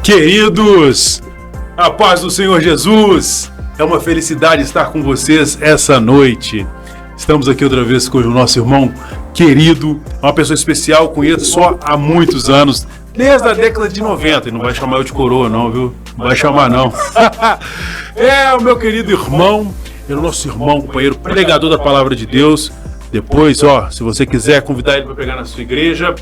Queridos, a paz do Senhor Jesus, é uma felicidade estar com vocês essa noite. Estamos aqui outra vez com o nosso irmão querido, uma pessoa especial, conheço só há muitos anos, desde a década de 90, e não vai chamar eu de coroa não, viu? Não vai chamar não. É o meu querido irmão, é o nosso irmão, companheiro, pregador da palavra de Deus. Depois, se você quiser convidar ele para pregar na sua igreja,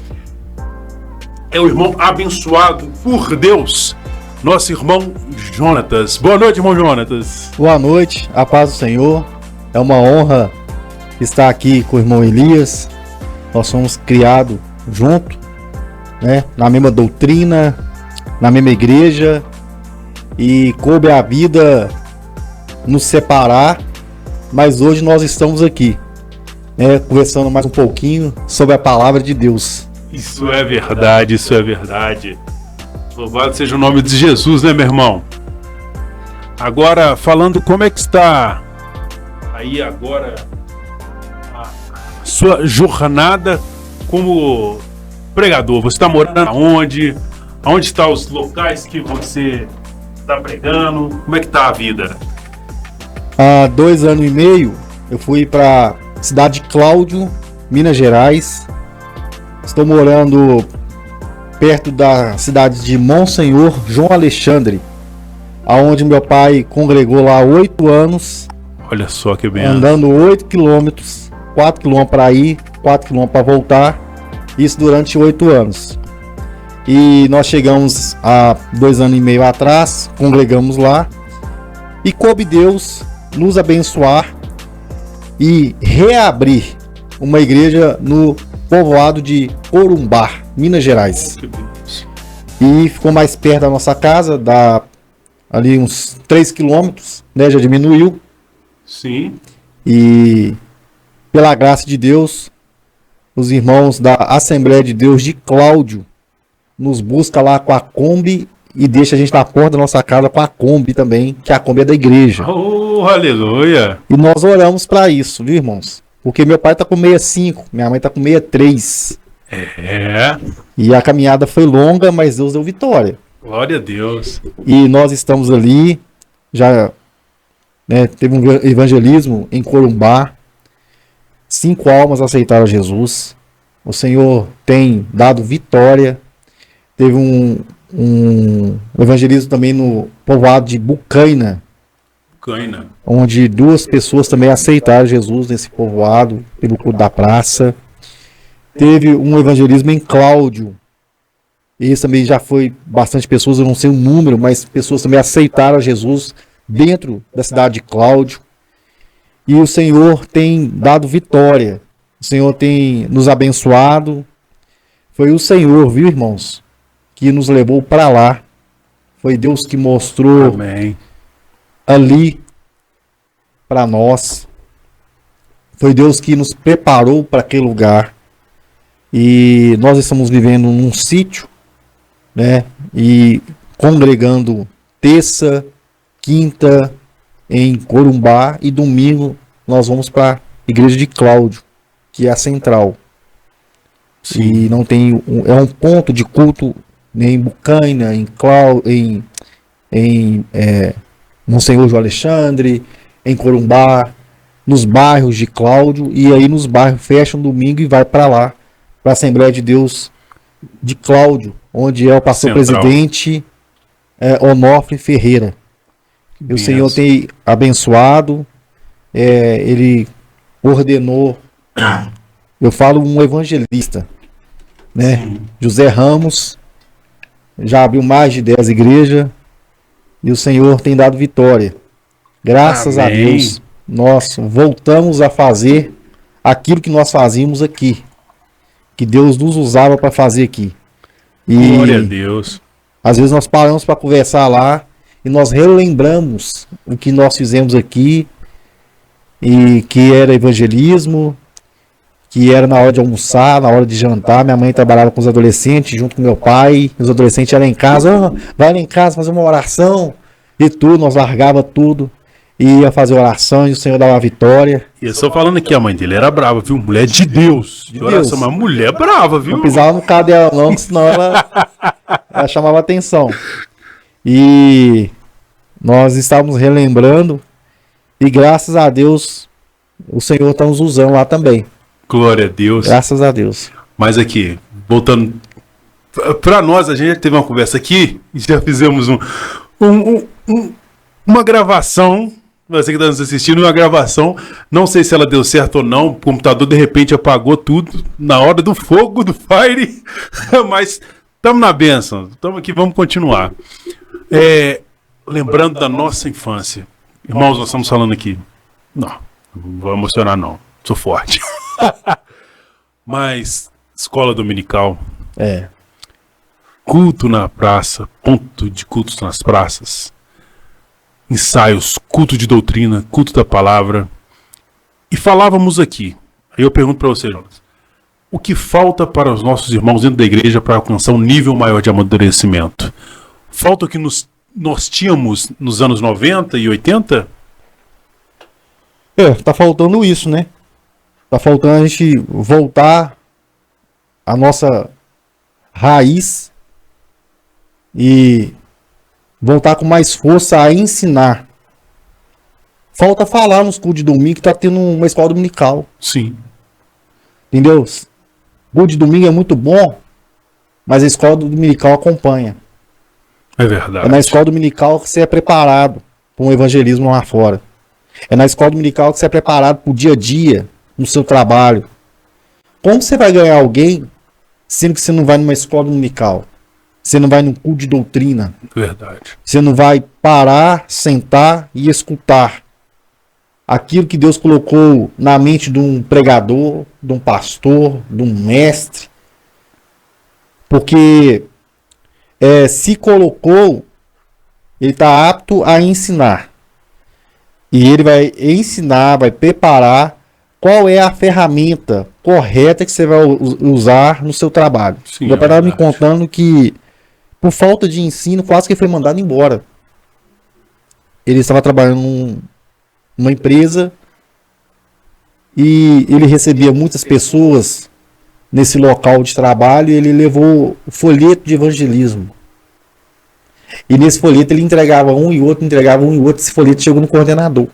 é o irmão abençoado por Deus, nosso irmão Jonatas. Boa noite, irmão Jonatas. Boa noite, a paz do Senhor. É uma honra estar aqui com o irmão Elias. Nós somos criados juntos, né, na mesma doutrina, na mesma igreja, e coube a vida nos separar, mas hoje nós estamos aqui, né, conversando mais um pouquinho sobre a palavra de Deus. Isso é verdade, isso é verdade. Louvado seja o nome de Jesus, né, meu irmão? Agora, falando como é que está aí agora a sua jornada como pregador. Você está morando aonde? Aonde estão os locais que você está pregando? Como é que está a vida? Há 2 anos e meio eu fui para a cidade de Cláudio, Minas Gerais. Estou morando perto da cidade de Monsenhor João Alexandre, aonde meu pai congregou lá há 8 anos. Olha só que bem. Andando 8 quilômetros, 4 quilômetros para ir, 4 quilômetros para voltar. Isso durante 8 anos. E nós chegamos há 2 anos e meio atrás, congregamos lá. E coube Deus nos abençoar e reabrir uma igreja no povoado de Corumbá, Minas Gerais. E ficou mais perto da nossa casa, dá ali uns 3 quilômetros, né? Já diminuiu. Sim. E pela graça de Deus, os irmãos da Assembleia de Deus de Cláudio nos buscam lá com a Kombi e deixa a gente na porta da nossa casa com a Kombi também, que a Kombi é da igreja. Oh, aleluia! E nós oramos para isso, viu, irmãos? Porque meu pai tá com 65, minha mãe tá com 63. É. E a caminhada foi longa, mas Deus deu vitória. Glória a Deus. E nós estamos ali, já, né, teve um evangelismo em Corumbá. 5 almas aceitaram Jesus. O Senhor tem dado vitória. Teve um evangelismo também no povoado de Bucaina, onde 2 pessoas também aceitaram Jesus nesse povoado, pelo culto da praça. Teve um evangelismo em Cláudio. Esse também já foi bastante pessoas, eu não sei o número, mas pessoas também aceitaram Jesus dentro da cidade de Cláudio. E o Senhor tem dado vitória. O Senhor tem nos abençoado. Foi o Senhor, viu, irmãos, que nos levou para lá. Foi Deus que mostrou Amém. Ali para nós. Foi Deus que nos preparou para aquele lugar. E nós estamos vivendo num sítio, né? E congregando terça, quinta em Corumbá, e domingo nós vamos para a igreja de Cláudio, que é a central. Sim. E não tem é um ponto de culto, né, em Bucaina, em Monsenhor João Alexandre, em Corumbá, nos bairros de Cláudio, e aí nos bairros fecha um domingo e vai para lá, para a Assembleia de Deus de Cláudio, onde é o pastor presidente Onofre Ferreira. E o Senhor tem abençoado, ele ordenou, eu falo um evangelista, né? Sim. José Ramos, já abriu mais de 10 igrejas, e o Senhor tem dado vitória. Graças Amém. A Deus, nós voltamos a fazer aquilo que nós fazíamos aqui, que Deus nos usava para fazer aqui. E glória a Deus. Às vezes nós paramos para conversar lá e nós relembramos o que nós fizemos aqui, e que era evangelismo, que era na hora de almoçar, na hora de jantar. Minha mãe trabalhava com os adolescentes junto com meu pai, os adolescentes iam lá em casa, vai lá em casa fazer uma oração e tudo, nós largava tudo e ia fazer oração e o Senhor dava a vitória. E eu estou falando aqui, a mãe dele era brava, viu? Mulher de Deus. De oração, uma mulher brava, viu? Não pisava no carro dela não, senão ela chamava atenção. E nós estávamos relembrando e graças a Deus o Senhor está nos usando lá também. Glória a Deus. Graças a Deus. Mas aqui, voltando para nós, a gente já teve uma conversa aqui e já fizemos uma gravação. Você que está nos assistindo, uma gravação. Não sei se ela deu certo ou não. O computador de repente apagou tudo na hora do fogo, do fire. Mas estamos na bênção. Estamos aqui, vamos continuar. Lembrando da nossa infância. Irmãos, nós estamos falando aqui. Não vou emocionar, não. Sou forte. Mas, escola dominical. Culto na praça. Ponto de cultos nas praças. Ensaios, culto de doutrina, culto da palavra. E falávamos aqui. Aí eu pergunto para você, Jonas. O que falta para os nossos irmãos dentro da igreja para alcançar um nível maior de amadurecimento? Falta o que nós tínhamos nos anos 90 e 80? Tá faltando isso, né? Tá faltando a gente voltar à nossa raiz e voltar com mais força a ensinar. Falta falar nos cultos de domingo que tá tendo uma escola dominical. Sim. Entendeu? O culto de domingo é muito bom, mas a escola dominical acompanha. É verdade. É na escola dominical que você é preparado para um evangelismo lá fora. É na escola dominical que você é preparado para o dia a dia, no seu trabalho. Como você vai ganhar alguém sendo que você não vai numa escola dominical? Você não vai num culto de doutrina? Verdade. Você não vai parar, sentar e escutar aquilo que Deus colocou na mente de um pregador, de um pastor, de um mestre. Porque se colocou, ele está apto a ensinar. E ele vai ensinar, vai preparar qual é a ferramenta correta que você vai usar no seu trabalho. Sim, Meu pai estava me contando que, por falta de ensino, quase que foi mandado embora. Ele estava trabalhando numa empresa e ele recebia muitas pessoas nesse local de trabalho e ele levou o folheto de evangelismo. E nesse folheto ele entregava um e outro, esse folheto chegou no coordenador.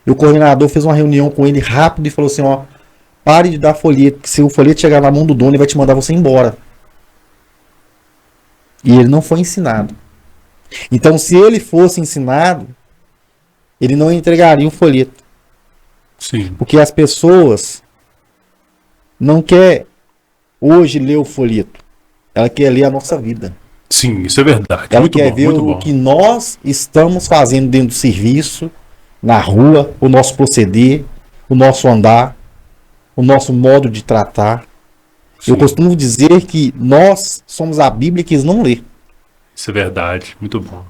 E o coordenador fez uma reunião com ele rápido e falou assim, pare de dar folheto, que se o folheto chegar na mão do dono, ele vai te mandar você embora. E ele não foi ensinado. Então, se ele fosse ensinado, ele não entregaria o folheto. Sim. Porque as pessoas não querem hoje ler o folheto. Ela quer ler a nossa vida. Sim, isso é verdade. Ela muito quer bom, ver muito o bom. que nós estamos fazendo dentro do serviço, na rua, o nosso proceder, o nosso andar, o nosso modo de tratar. Sim. Eu costumo dizer que nós somos a Bíblia que eles não lê. Isso é verdade, muito bom.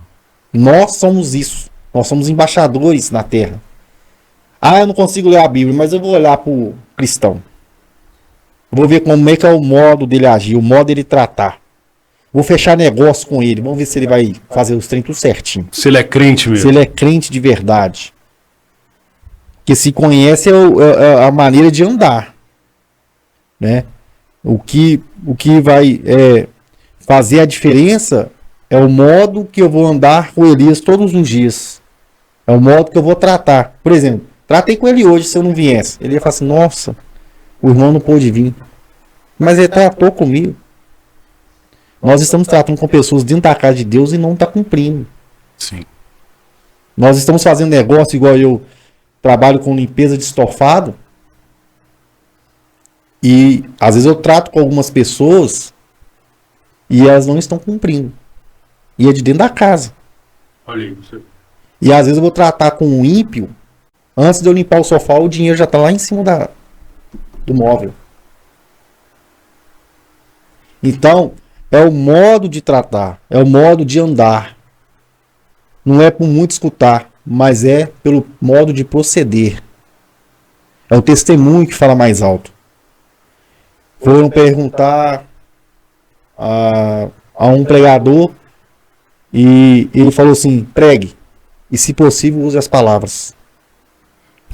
Nós somos isso. Nós somos embaixadores na terra. Eu não consigo ler a Bíblia, mas eu vou olhar para o cristão. Vou ver como é que é o modo dele agir, o modo dele tratar. Vou fechar negócio com ele. Vamos ver se ele vai fazer os treinos tudo certinho. Se ele é crente mesmo. Se ele é crente de verdade. Porque se conhece a maneira de andar. Né? O que vai fazer a diferença é o modo que eu vou andar com Elias todos os dias. É o modo que eu vou tratar. Por exemplo, tratei com ele hoje se eu não viesse. Ele ia falar assim, nossa, o irmão não pôde vir. Mas ele tratou comigo. Nós estamos tratando com pessoas dentro da casa de Deus e não está cumprindo. Sim. Nós estamos fazendo negócio igual eu trabalho com limpeza de estofado. E às vezes eu trato com algumas pessoas e elas não estão cumprindo. E é de dentro da casa. Olha aí, você... E às vezes eu vou tratar com um ímpio. Antes de eu limpar o sofá, o dinheiro já está lá em cima do móvel. Então, é o modo de tratar, é o modo de andar. Não é por muito escutar, mas é pelo modo de proceder. É o testemunho que fala mais alto. Foram perguntar a um pregador e ele falou assim, pregue. E se possível, use as palavras.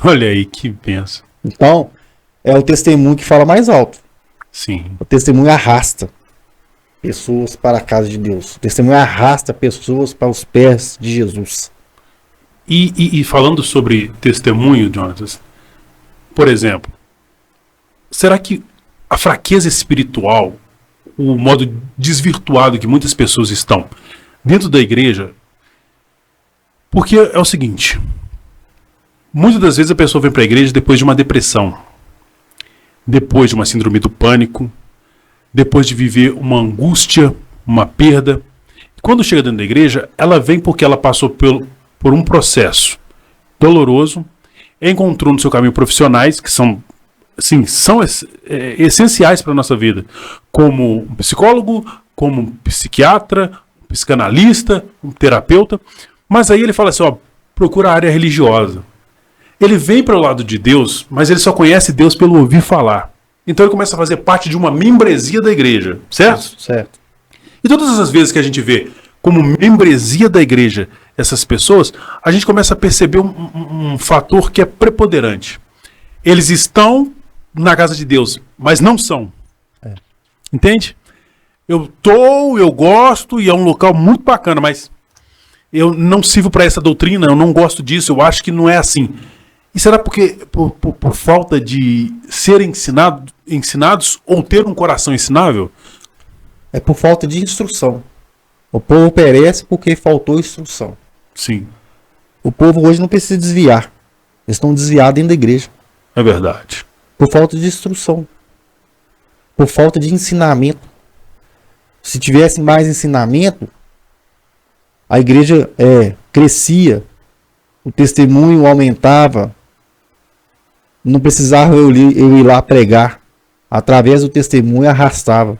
Olha aí, que benção. Então, é o testemunho que fala mais alto. Sim. O testemunho arrasta. pessoas para a casa de Deus. O testemunho arrasta pessoas para os pés de Jesus. E falando sobre testemunho, Jonatas, por exemplo, será que a fraqueza espiritual, o modo desvirtuado que muitas pessoas estão dentro da igreja, porque é o seguinte, muitas das vezes a pessoa vem para a igreja depois de uma depressão, depois de uma síndrome do pânico, depois de viver uma angústia, uma perda. Quando chega dentro da igreja, ela vem porque ela passou por um processo doloroso, encontrou no seu caminho profissionais que são essenciais para a nossa vida, como um psicólogo, como um psiquiatra, um psicanalista, um terapeuta, mas aí ele fala assim, ó, procura a área religiosa. Ele vem para o lado de Deus, mas ele só conhece Deus pelo ouvir falar. Então ele começa a fazer parte de uma membresia da igreja, certo? Certo. E todas as vezes que a gente vê como membresia da igreja essas pessoas, a gente começa a perceber um fator que é preponderante. Eles estão na casa de Deus, mas não são. Entende? Eu gosto e é um local muito bacana, mas eu não sirvo para essa doutrina, eu não gosto disso, eu acho que não é assim. E será porque por falta de ser ensinados ou ter um coração ensinável? É por falta de instrução. O povo perece porque faltou instrução. Sim. O povo hoje não precisa desviar. Eles estão desviados dentro da igreja. É verdade. Por falta de instrução. Por falta de ensinamento. Se tivesse mais ensinamento, a igreja crescia, o testemunho aumentava, não precisava eu ir lá pregar. Através do testemunho arrastava.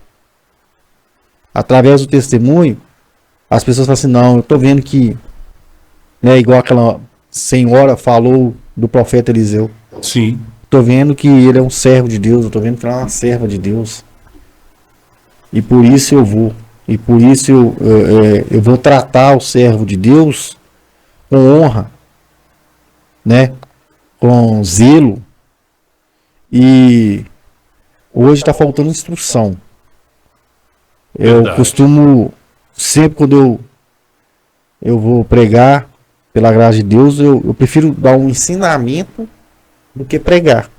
Através do testemunho, as pessoas falam assim, não, eu estou vendo que, né, igual aquela senhora falou do profeta Eliseu. Sim. Estou vendo que ele é um servo de Deus, eu estou vendo que ela é uma serva de Deus. E por isso eu vou. E por isso eu vou tratar o servo de Deus com honra, né? Com zelo. E hoje está faltando instrução. Verdade. Eu costumo, sempre quando eu vou pregar, pela graça de Deus, eu prefiro dar um ensinamento do que pregar.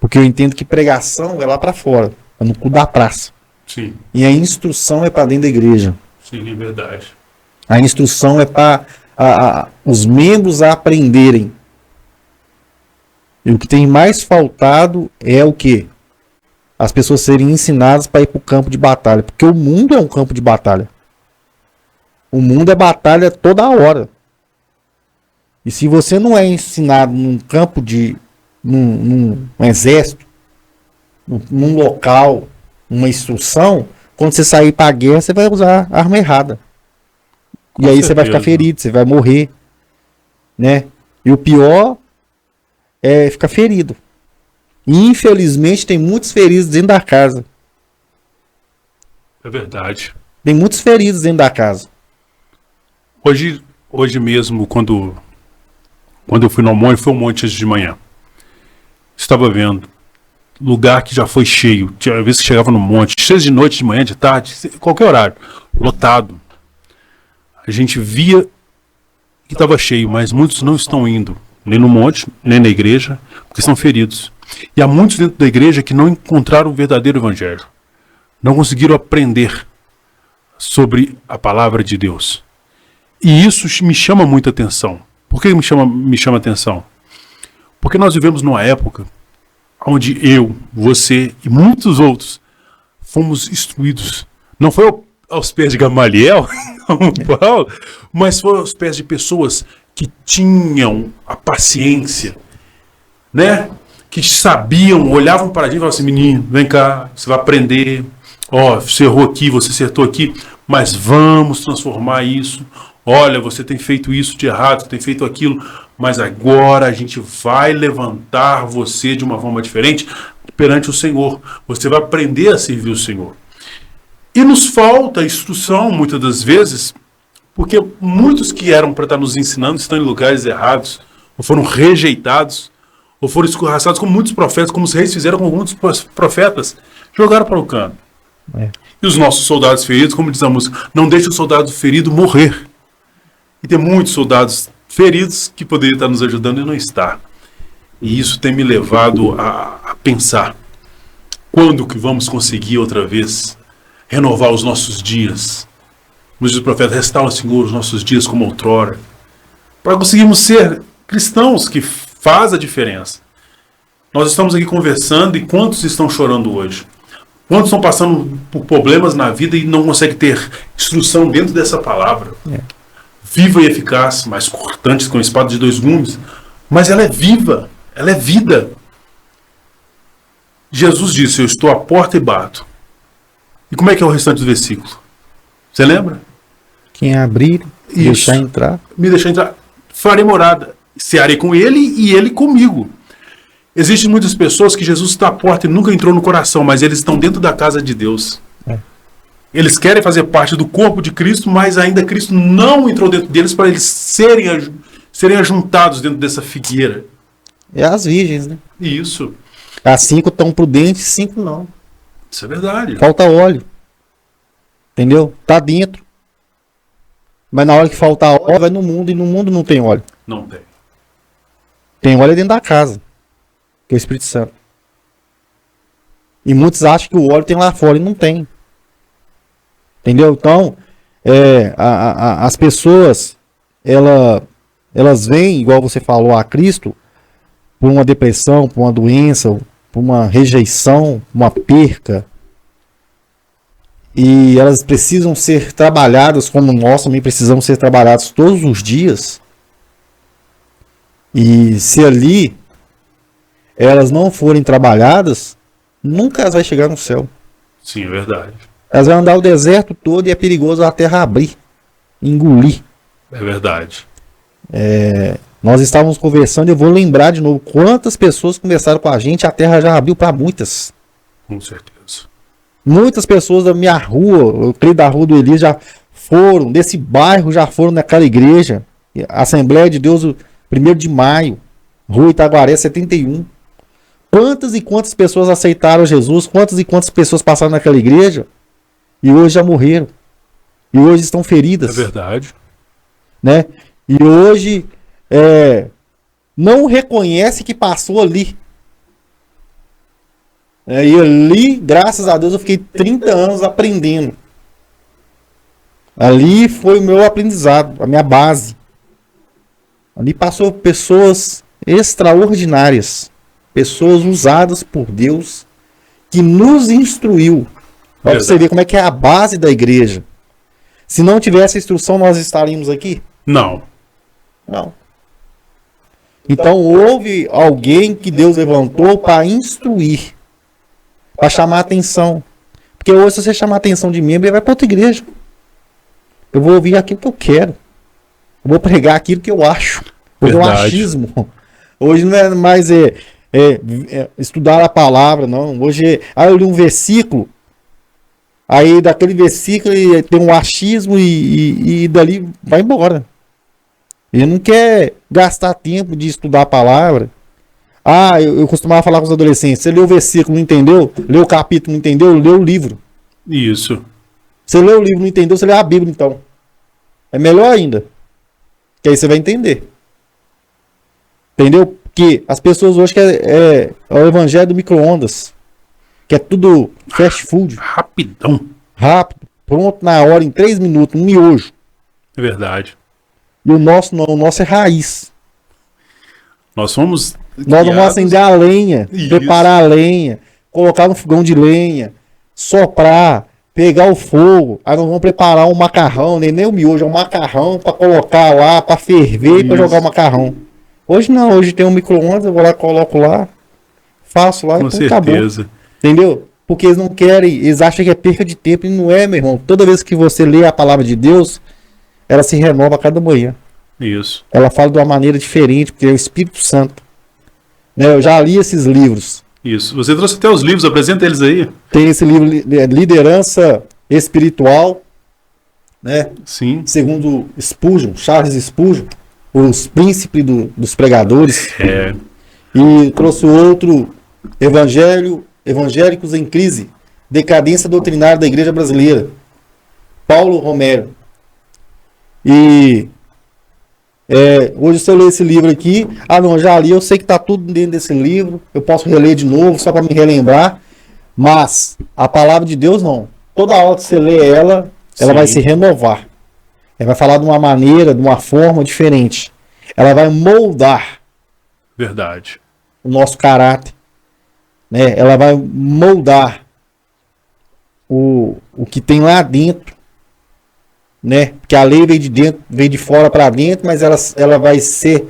Porque eu entendo que pregação é lá para fora, é no cu da praça. Sim. E a instrução é para dentro da igreja. Sim, é verdade. A instrução é para os membros aprenderem. E o que tem mais faltado é o quê? As pessoas serem ensinadas para ir para o campo de batalha. Porque o mundo é um campo de batalha. O mundo é batalha toda hora. E se você não é ensinado num campo num exército, num local, uma instrução, quando você sair para a guerra, você vai usar a arma errada. Com e aí certeza. Você vai ficar ferido, você vai morrer. Né? E o pior é ficar ferido. E infelizmente tem muitos feridos dentro da casa. É verdade. Tem muitos feridos dentro da casa. Hoje mesmo, quando eu fui no monte, foi um monte hoje de manhã. Estava vendo. Lugar que já foi cheio. Tinha vezes que chegava no monte, cheio de noite, de manhã, de tarde, qualquer horário. Lotado. A gente via que estava cheio, mas muitos não estão indo. Nem no monte, nem na igreja, porque são feridos. E há muitos dentro da igreja que não encontraram o verdadeiro evangelho. Não conseguiram aprender sobre a palavra de Deus. E isso me chama muita atenção. Por que me chama atenção? Porque nós vivemos numa época onde eu, você e muitos outros fomos instruídos. Não foi aos pés de Gamaliel, Paulo, mas foi aos pés de pessoas que tinham a paciência, né? Que sabiam, olhavam para a gente e falavam assim, menino, vem cá, você vai aprender. Ó, você errou aqui, você acertou aqui, mas vamos transformar isso. Olha, você tem feito isso de errado, você tem feito aquilo, mas agora a gente vai levantar você de uma forma diferente perante o Senhor. Você vai aprender a servir o Senhor. E nos falta instrução, muitas das vezes, porque muitos que eram para estar nos ensinando estão em lugares errados, ou foram rejeitados, ou foram escorraçados, como muitos profetas, como os reis fizeram com muitos profetas, jogaram para o canto. E os nossos soldados feridos, como diz a música, não deixe o soldado ferido morrer. E tem muitos soldados feridos que poderiam estar nos ajudando e não está. E isso tem me levado a pensar, quando que vamos conseguir outra vez renovar os nossos dias? Como diz o profeta, restaura, Senhor, os nossos dias como outrora, para conseguirmos ser cristãos que faz a diferença. Nós estamos aqui conversando e quantos estão chorando hoje? Quantos estão passando por problemas na vida e não conseguem ter instrução dentro dessa palavra? Viva e eficaz, mais cortante que uma espada de 2 gumes, mas ela é viva, ela é vida. Jesus disse, eu estou à porta e bato. E como é que é o restante do versículo? Você lembra? Quem abrir, deixar entrar. Me deixar entrar. Farei morada. Cearei com ele e ele comigo. Existem muitas pessoas que Jesus está à porta e nunca entrou no coração, mas eles estão dentro da casa de Deus. Eles querem fazer parte do corpo de Cristo, mas ainda Cristo não entrou dentro deles para eles serem ajuntados dentro dessa figueira. É as virgens, né? Isso. As 5 estão prudentes, 5 não. Isso é verdade. Falta óleo. Entendeu? Tá dentro. Mas na hora que faltar óleo, vai no mundo, e no mundo não tem óleo. Não tem. Tem óleo dentro da casa, que é o Espírito Santo. E muitos acham que o óleo tem lá fora e não tem. Entendeu? Então, as pessoas, elas vêm, igual você falou, a Cristo, por uma depressão, por uma doença, por uma rejeição, uma perca. E elas precisam ser trabalhadas, como nós também precisamos ser trabalhados todos os dias. E se ali elas não forem trabalhadas, nunca elas vão chegar no céu. Sim, é verdade. Elas vão andar o deserto todo e é perigoso a terra abrir, engolir. É verdade. Nós estávamos conversando, eu vou lembrar de novo quantas pessoas conversaram com a gente, a terra já abriu para muitas. Com certeza. Muitas pessoas da minha rua, eu creio da rua do Elias, já foram, desse bairro já foram naquela igreja, Assembleia de Deus, 1º de maio, Rua Itaguaré 71. Quantas e quantas pessoas aceitaram Jesus, quantas e quantas pessoas passaram naquela igreja e hoje já morreram. E hoje estão feridas. É verdade. Né? E hoje não reconhece que passou ali. E ali, graças a Deus, eu fiquei 30 anos aprendendo. Ali foi o meu aprendizado, a minha base. Ali passou pessoas extraordinárias, pessoas usadas por Deus, que nos instruiu. Para você ver como é que é a base da igreja. Se não tivesse a instrução, nós estaríamos aqui? Não. Não. Então houve alguém que Deus levantou para instruir, para chamar a atenção. Porque hoje, se você chamar a atenção de membro, ele vai para outra igreja. Eu vou ouvir aquilo que eu quero. Eu vou pregar aquilo que eu acho. Hoje é o achismo. Hoje não é mais estudar a palavra, não. Hoje eu li um versículo, aí daquele versículo tem um achismo e dali vai embora. Ele não quer gastar tempo de estudar a palavra. Eu costumava falar com os adolescentes, você leu o versículo, não entendeu? Leu o capítulo, não entendeu? Leu o livro. Isso. Você leu o livro, não entendeu? Você lê a Bíblia, então. É melhor ainda. Que aí você vai entender. Entendeu? Porque as pessoas hoje querem o evangelho do micro-ondas. Que é tudo fast food. Rapidão. Rápido. Pronto na hora, em 3 minutos. Um miojo. É verdade. E o nosso não. O nosso é raiz. Nós somos... Nós vamos acender a lenha. Isso. Preparar a lenha. Colocar no fogão de lenha. Soprar. Pegar o fogo. Aí nós vamos preparar um macarrão. Nem o miojo. É um macarrão para colocar lá. Para ferver e para jogar o macarrão. Hoje não, hoje tem um micro-ondas, eu vou lá, coloco lá, faço lá e acabou. Entendeu? Porque eles não querem, eles acham que é perca de tempo e não é, meu irmão. Toda vez que você lê a palavra de Deus, ela se renova a cada manhã. Isso. Ela fala de uma maneira diferente, porque é o Espírito Santo. Né? Eu já li esses livros. Isso. Você trouxe até os livros, apresenta eles aí. Tem esse livro, Liderança Espiritual, né? Sim. Segundo Spurgeon, Charles Spurgeon. Os príncipes dos pregadores. E trouxe outro Evangélicos em Crise, Decadência doutrinária da Igreja Brasileira. Paulo Romero. E hoje se eu ler esse livro aqui, não, já li, eu sei que está tudo dentro desse livro, eu posso reler de novo só para me relembrar, mas a palavra de Deus não. Toda hora que você lê ela vai se renovar. Ela vai falar de uma maneira, de uma forma diferente. Ela vai moldar Verdade. o nosso caráter, né? Ela vai moldar o que tem lá dentro, né? Porque a lei vem de dentro, vem de fora para dentro, mas ela vai ser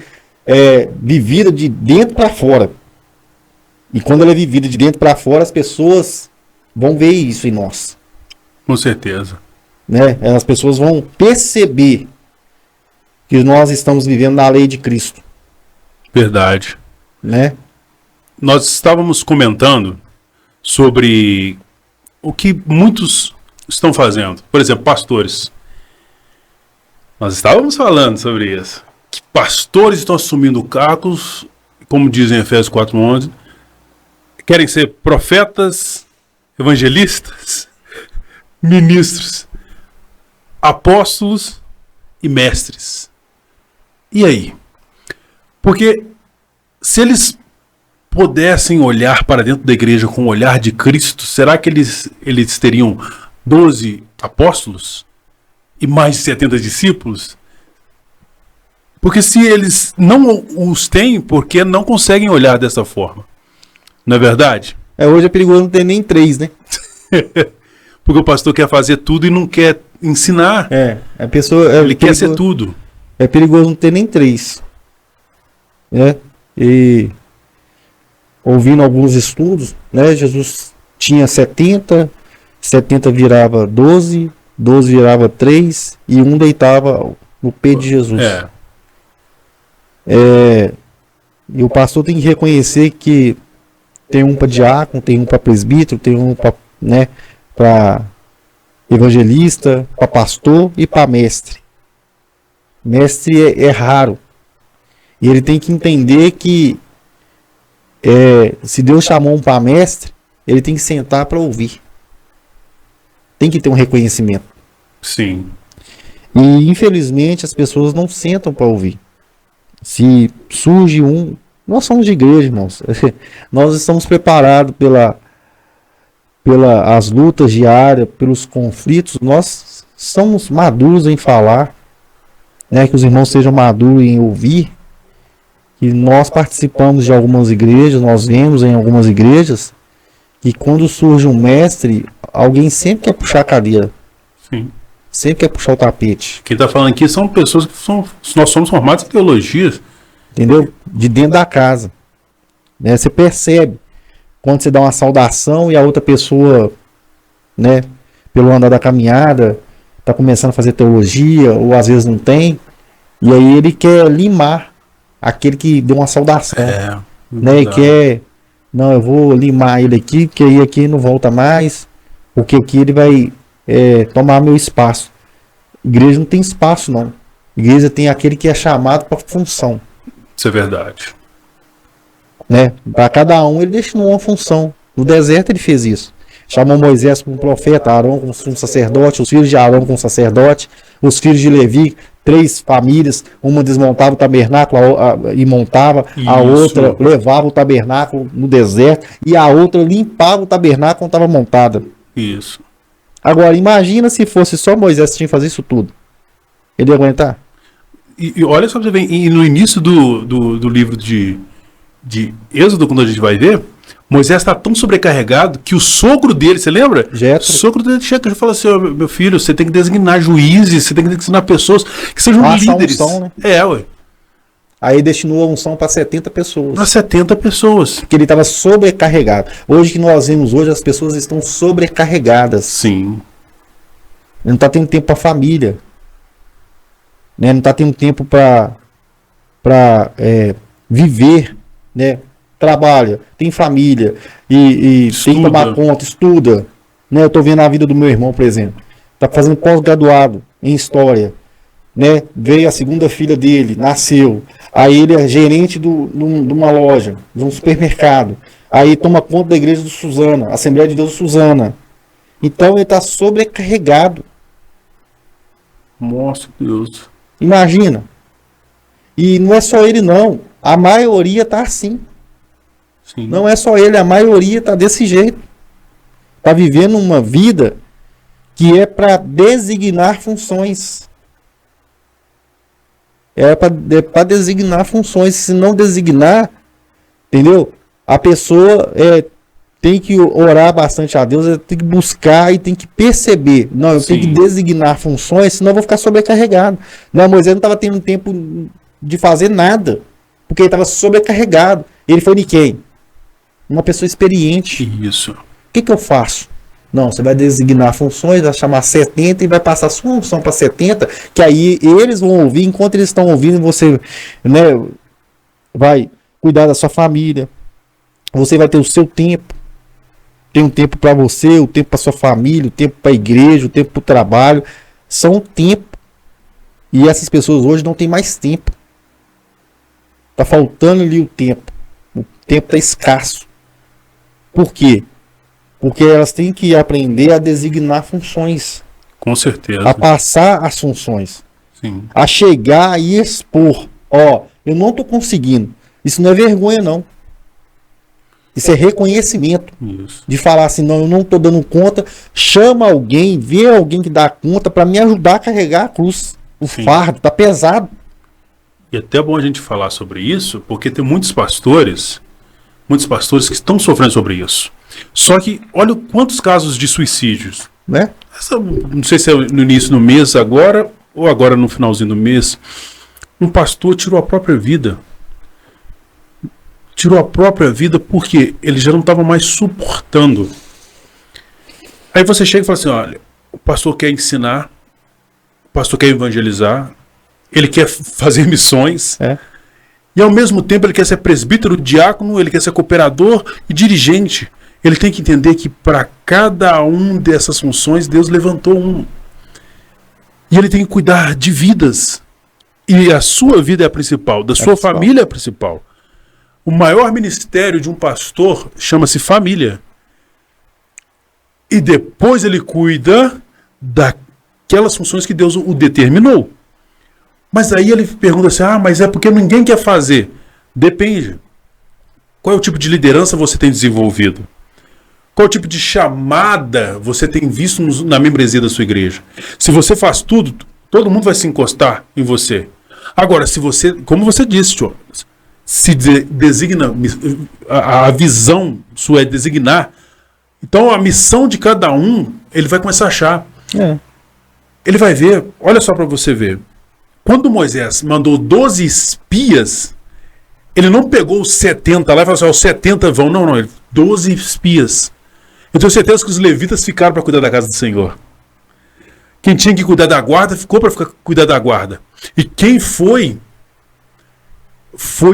vivida de dentro para fora. E quando ela é vivida de dentro para fora, as pessoas vão ver isso em nós. Com certeza. Né? As pessoas vão perceber que nós estamos vivendo na lei de Cristo. Verdade. Né? Nós estávamos comentando sobre o que muitos estão fazendo. Por exemplo, pastores. Nós estávamos falando sobre isso. Que pastores estão assumindo cargos, como dizem em Efésios 4:11, querem ser profetas, evangelistas, ministros, apóstolos e mestres. E aí? Porque se eles pudessem olhar para dentro da igreja com o olhar de Cristo, será que eles teriam 12 apóstolos e mais de 70 discípulos? Porque se eles não os têm, porque não conseguem olhar dessa forma. Não é verdade? Hoje é perigoso não ter nem 3, né? Porque o pastor quer fazer tudo e não quer ensinar. A pessoa, ele quer ser tudo. É perigoso não ter nem 3. Né? E ouvindo alguns estudos, né? Jesus tinha 70, 70 virava 12, 12 virava 3 e um deitava no pé de Jesus. E o pastor tem que reconhecer que tem um para diácono, tem um para presbítero, tem um para, né, para evangelista, para pastor e para mestre. Mestre é raro. E ele tem que entender que se Deus chamou um para mestre, ele tem que sentar para ouvir. Tem que ter um reconhecimento. Sim. E infelizmente as pessoas não sentam para ouvir. Se surge nós somos de igreja, irmãos. Nós estamos preparados pelas lutas diárias, pelos conflitos. Nós somos maduros em falar, né? Que os irmãos sejam maduros em ouvir. Que nós participamos de algumas igrejas, nós vemos em algumas igrejas que quando surge um mestre, alguém sempre quer puxar a cadeira. Sim. Sempre quer puxar o tapete. Quem está falando aqui são pessoas que nós somos formados em teologias. Entendeu? De dentro da casa. Né? Você percebe quando você dá uma saudação e a outra pessoa, né, pelo andar da caminhada, está começando a fazer teologia, ou às vezes não tem, e aí ele quer limar aquele que deu uma saudação. Né? E quer, não, eu vou limar ele aqui, porque aí aqui não volta mais, porque aqui ele vai tomar meu espaço. Igreja não tem espaço, não. Igreja tem aquele que é chamado para função. Isso é verdade. Né? Para cada um ele destinou uma função. No deserto ele fez isso. Chamou Moisés como profeta, Arão como sumo sacerdote, os filhos de Arão como sacerdote, os filhos de Levi, 3 famílias, uma desmontava o tabernáculo e montava, isso. A outra levava o tabernáculo no deserto e a outra limpava o tabernáculo quando estava montada. Isso. Agora, imagina se fosse só Moisés que tinha que fazer isso tudo. Ele ia aguentar? E olha só pra você ver, e no início do livro de Êxodo, quando a gente vai ver, Moisés está tão sobrecarregado que o sogro dele, você lembra? Jetro. O sogro dele chega e fala assim: oh, meu filho, você tem que designar juízes, você tem que designar pessoas que sejam líderes. Unção, né? Ué. Aí destinou a unção para 70 pessoas. Para 70 pessoas. Porque ele estava sobrecarregado. Hoje que nós vemos hoje, as pessoas estão sobrecarregadas. Sim. Não está tendo tempo para a família. Né? Não está tendo tempo para viver, né? Trabalha, tem família e tem que tomar conta, estuda. Né? Eu estou vendo a vida do meu irmão, por exemplo. Está fazendo pós-graduado em história. Né? Veio a segunda filha dele, nasceu. Aí ele é gerente de uma loja, de um supermercado. Aí toma conta da igreja do Suzana, Assembleia de Deus do Suzana. Então ele está sobrecarregado. Nossa, Deus. Imagina. E não é só ele não. A maioria tá assim. Sim. Não é só ele, a maioria tá desse jeito. Tá vivendo uma vida que é para designar funções. É para designar funções. Se não designar, entendeu? A pessoa tem que orar bastante a Deus, tem que buscar e tem que perceber. Não, eu tenho que designar funções, senão eu vou ficar sobrecarregado. Não, Moisés não estava tendo tempo de fazer nada, porque ele estava sobrecarregado. Ele foi de quem? Uma pessoa experiente. Isso. O que eu faço? Não, você vai designar funções, vai chamar 70 e vai passar a sua função para 70, que aí eles vão ouvir, enquanto eles estão ouvindo, você, né, vai cuidar da sua família, você vai ter o seu tempo. Tem um tempo para você, o tempo para sua família, o tempo para a igreja, o tempo para o trabalho. São tempo. E essas pessoas hoje não têm mais tempo. Tá faltando ali o tempo. O tempo tá escasso. Por quê? Porque elas têm que aprender a designar funções. Com certeza. A passar as funções. Sim. A chegar e expor. Ó, eu não tô conseguindo. Isso não é vergonha, não. Isso é reconhecimento. Isso. De falar assim, não, eu não tô dando conta. Chama alguém, vê alguém que dá conta para me ajudar a carregar a cruz. O fardo tá pesado. E é até bom a gente falar sobre isso, porque tem muitos pastores que estão sofrendo sobre isso. Só que olha quantos casos de suicídios, né? Não sei se é no início do mês agora ou agora no finalzinho do mês. Um pastor tirou a própria vida. Tirou a própria vida porque ele já não estava mais suportando. Aí você chega e fala assim, olha, o pastor quer ensinar, o pastor quer evangelizar, ele quer fazer missões, e ao mesmo tempo ele quer ser presbítero, diácono, ele quer ser cooperador e dirigente. Ele tem que entender que para cada um dessas funções Deus levantou um. E ele tem que cuidar de vidas. E a sua vida é a principal, da sua família é a principal. O maior ministério de um pastor chama-se família. E depois ele cuida daquelas funções que Deus o determinou. Mas aí ele pergunta assim, mas é porque ninguém quer fazer. Depende. Qual é o tipo de liderança você tem desenvolvido? Qual é o tipo de chamada você tem visto na membresia da sua igreja? Se você faz tudo, todo mundo vai se encostar em você. Agora, se você, como você disse, senhor, se designa, a visão sua é designar, então a missão de cada um, ele vai começar a achar. Ele vai ver, olha só para você ver, quando Moisés mandou 12 espias, ele não pegou os 70 lá e falou assim, os 70 vão, não, 12 espias. Eu tenho certeza que os levitas ficaram para cuidar da casa do Senhor. Quem tinha que cuidar da guarda, ficou para cuidar da guarda. E quem foi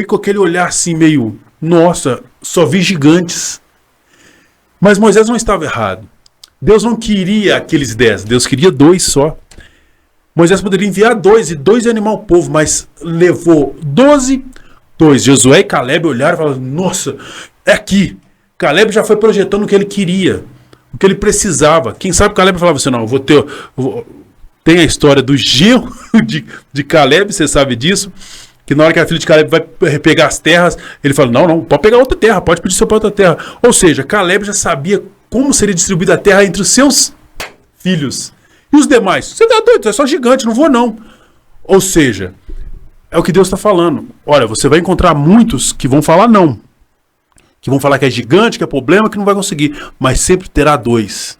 com aquele olhar assim meio, nossa, só vi gigantes. Mas Moisés não estava errado. Deus não queria aqueles 10, Deus queria 2 só. Moisés poderia enviar 2 e 2 ia animar o povo, mas levou 12, 2. Josué e Caleb olharam e falaram, nossa, é aqui. Caleb já foi projetando o que ele queria, o que ele precisava. Quem sabe Caleb falava assim, não, tem a história do genro de Caleb, você sabe disso, que na hora que a filha de Caleb vai pegar as terras, ele fala, não, pode pegar outra terra, pode pedir seu pai outra terra. Ou seja, Caleb já sabia como seria distribuída a terra entre os seus filhos. E os demais? Você tá doido, é só gigante, não vou não. Ou seja, é o que Deus está falando. Olha, você vai encontrar muitos que vão falar não. Que vão falar que é gigante, que é problema, que não vai conseguir. Mas sempre terá 2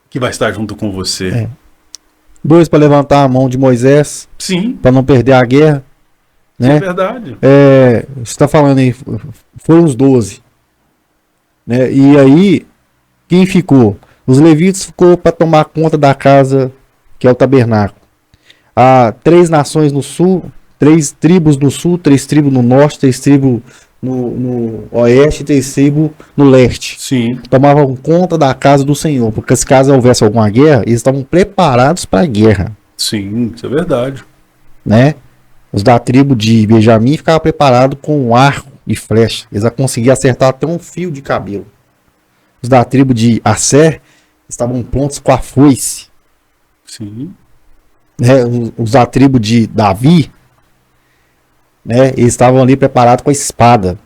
que vai estar junto com você. 2 para levantar a mão de Moisés. Sim. Para não perder a guerra. Né? É verdade. Você está falando aí, foram os 12. Né? E aí, quem ficou? Os levitas ficou para tomar conta da casa, que é o tabernáculo. Há 3 nações no sul, 3 tribos no sul, 3 tribos no norte, 3 tribos no oeste e 3 tribos no leste. Sim. Tomavam conta da casa do Senhor, porque se caso houvesse alguma guerra, eles estavam preparados para a guerra. Sim, isso é verdade. Né? Os da tribo de Benjamim ficavam preparados com um arco e flecha. Eles conseguiam acertar até um fio de cabelo. Os da tribo de Asser estavam prontos com a foice. Sim. Né? Os da tribo de Davi, né? Eles estavam ali preparados com a espada.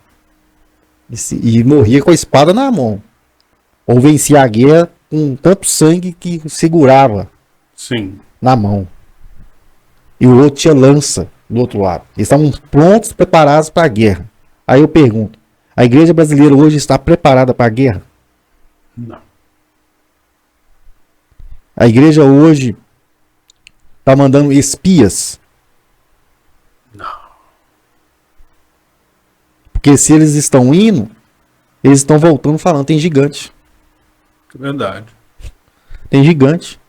E morria com a espada na mão. Ou vencia a guerra com tanto sangue que segurava Sim. na mão. E o outro tinha lança do outro lado. Eles estavam prontos, preparados para a guerra. Aí eu pergunto, a igreja brasileira hoje está preparada para a guerra? Não. A igreja hoje está mandando espias? Não. Porque se eles estão indo, eles estão voltando falando, tem gigante. É verdade. Tem gigante.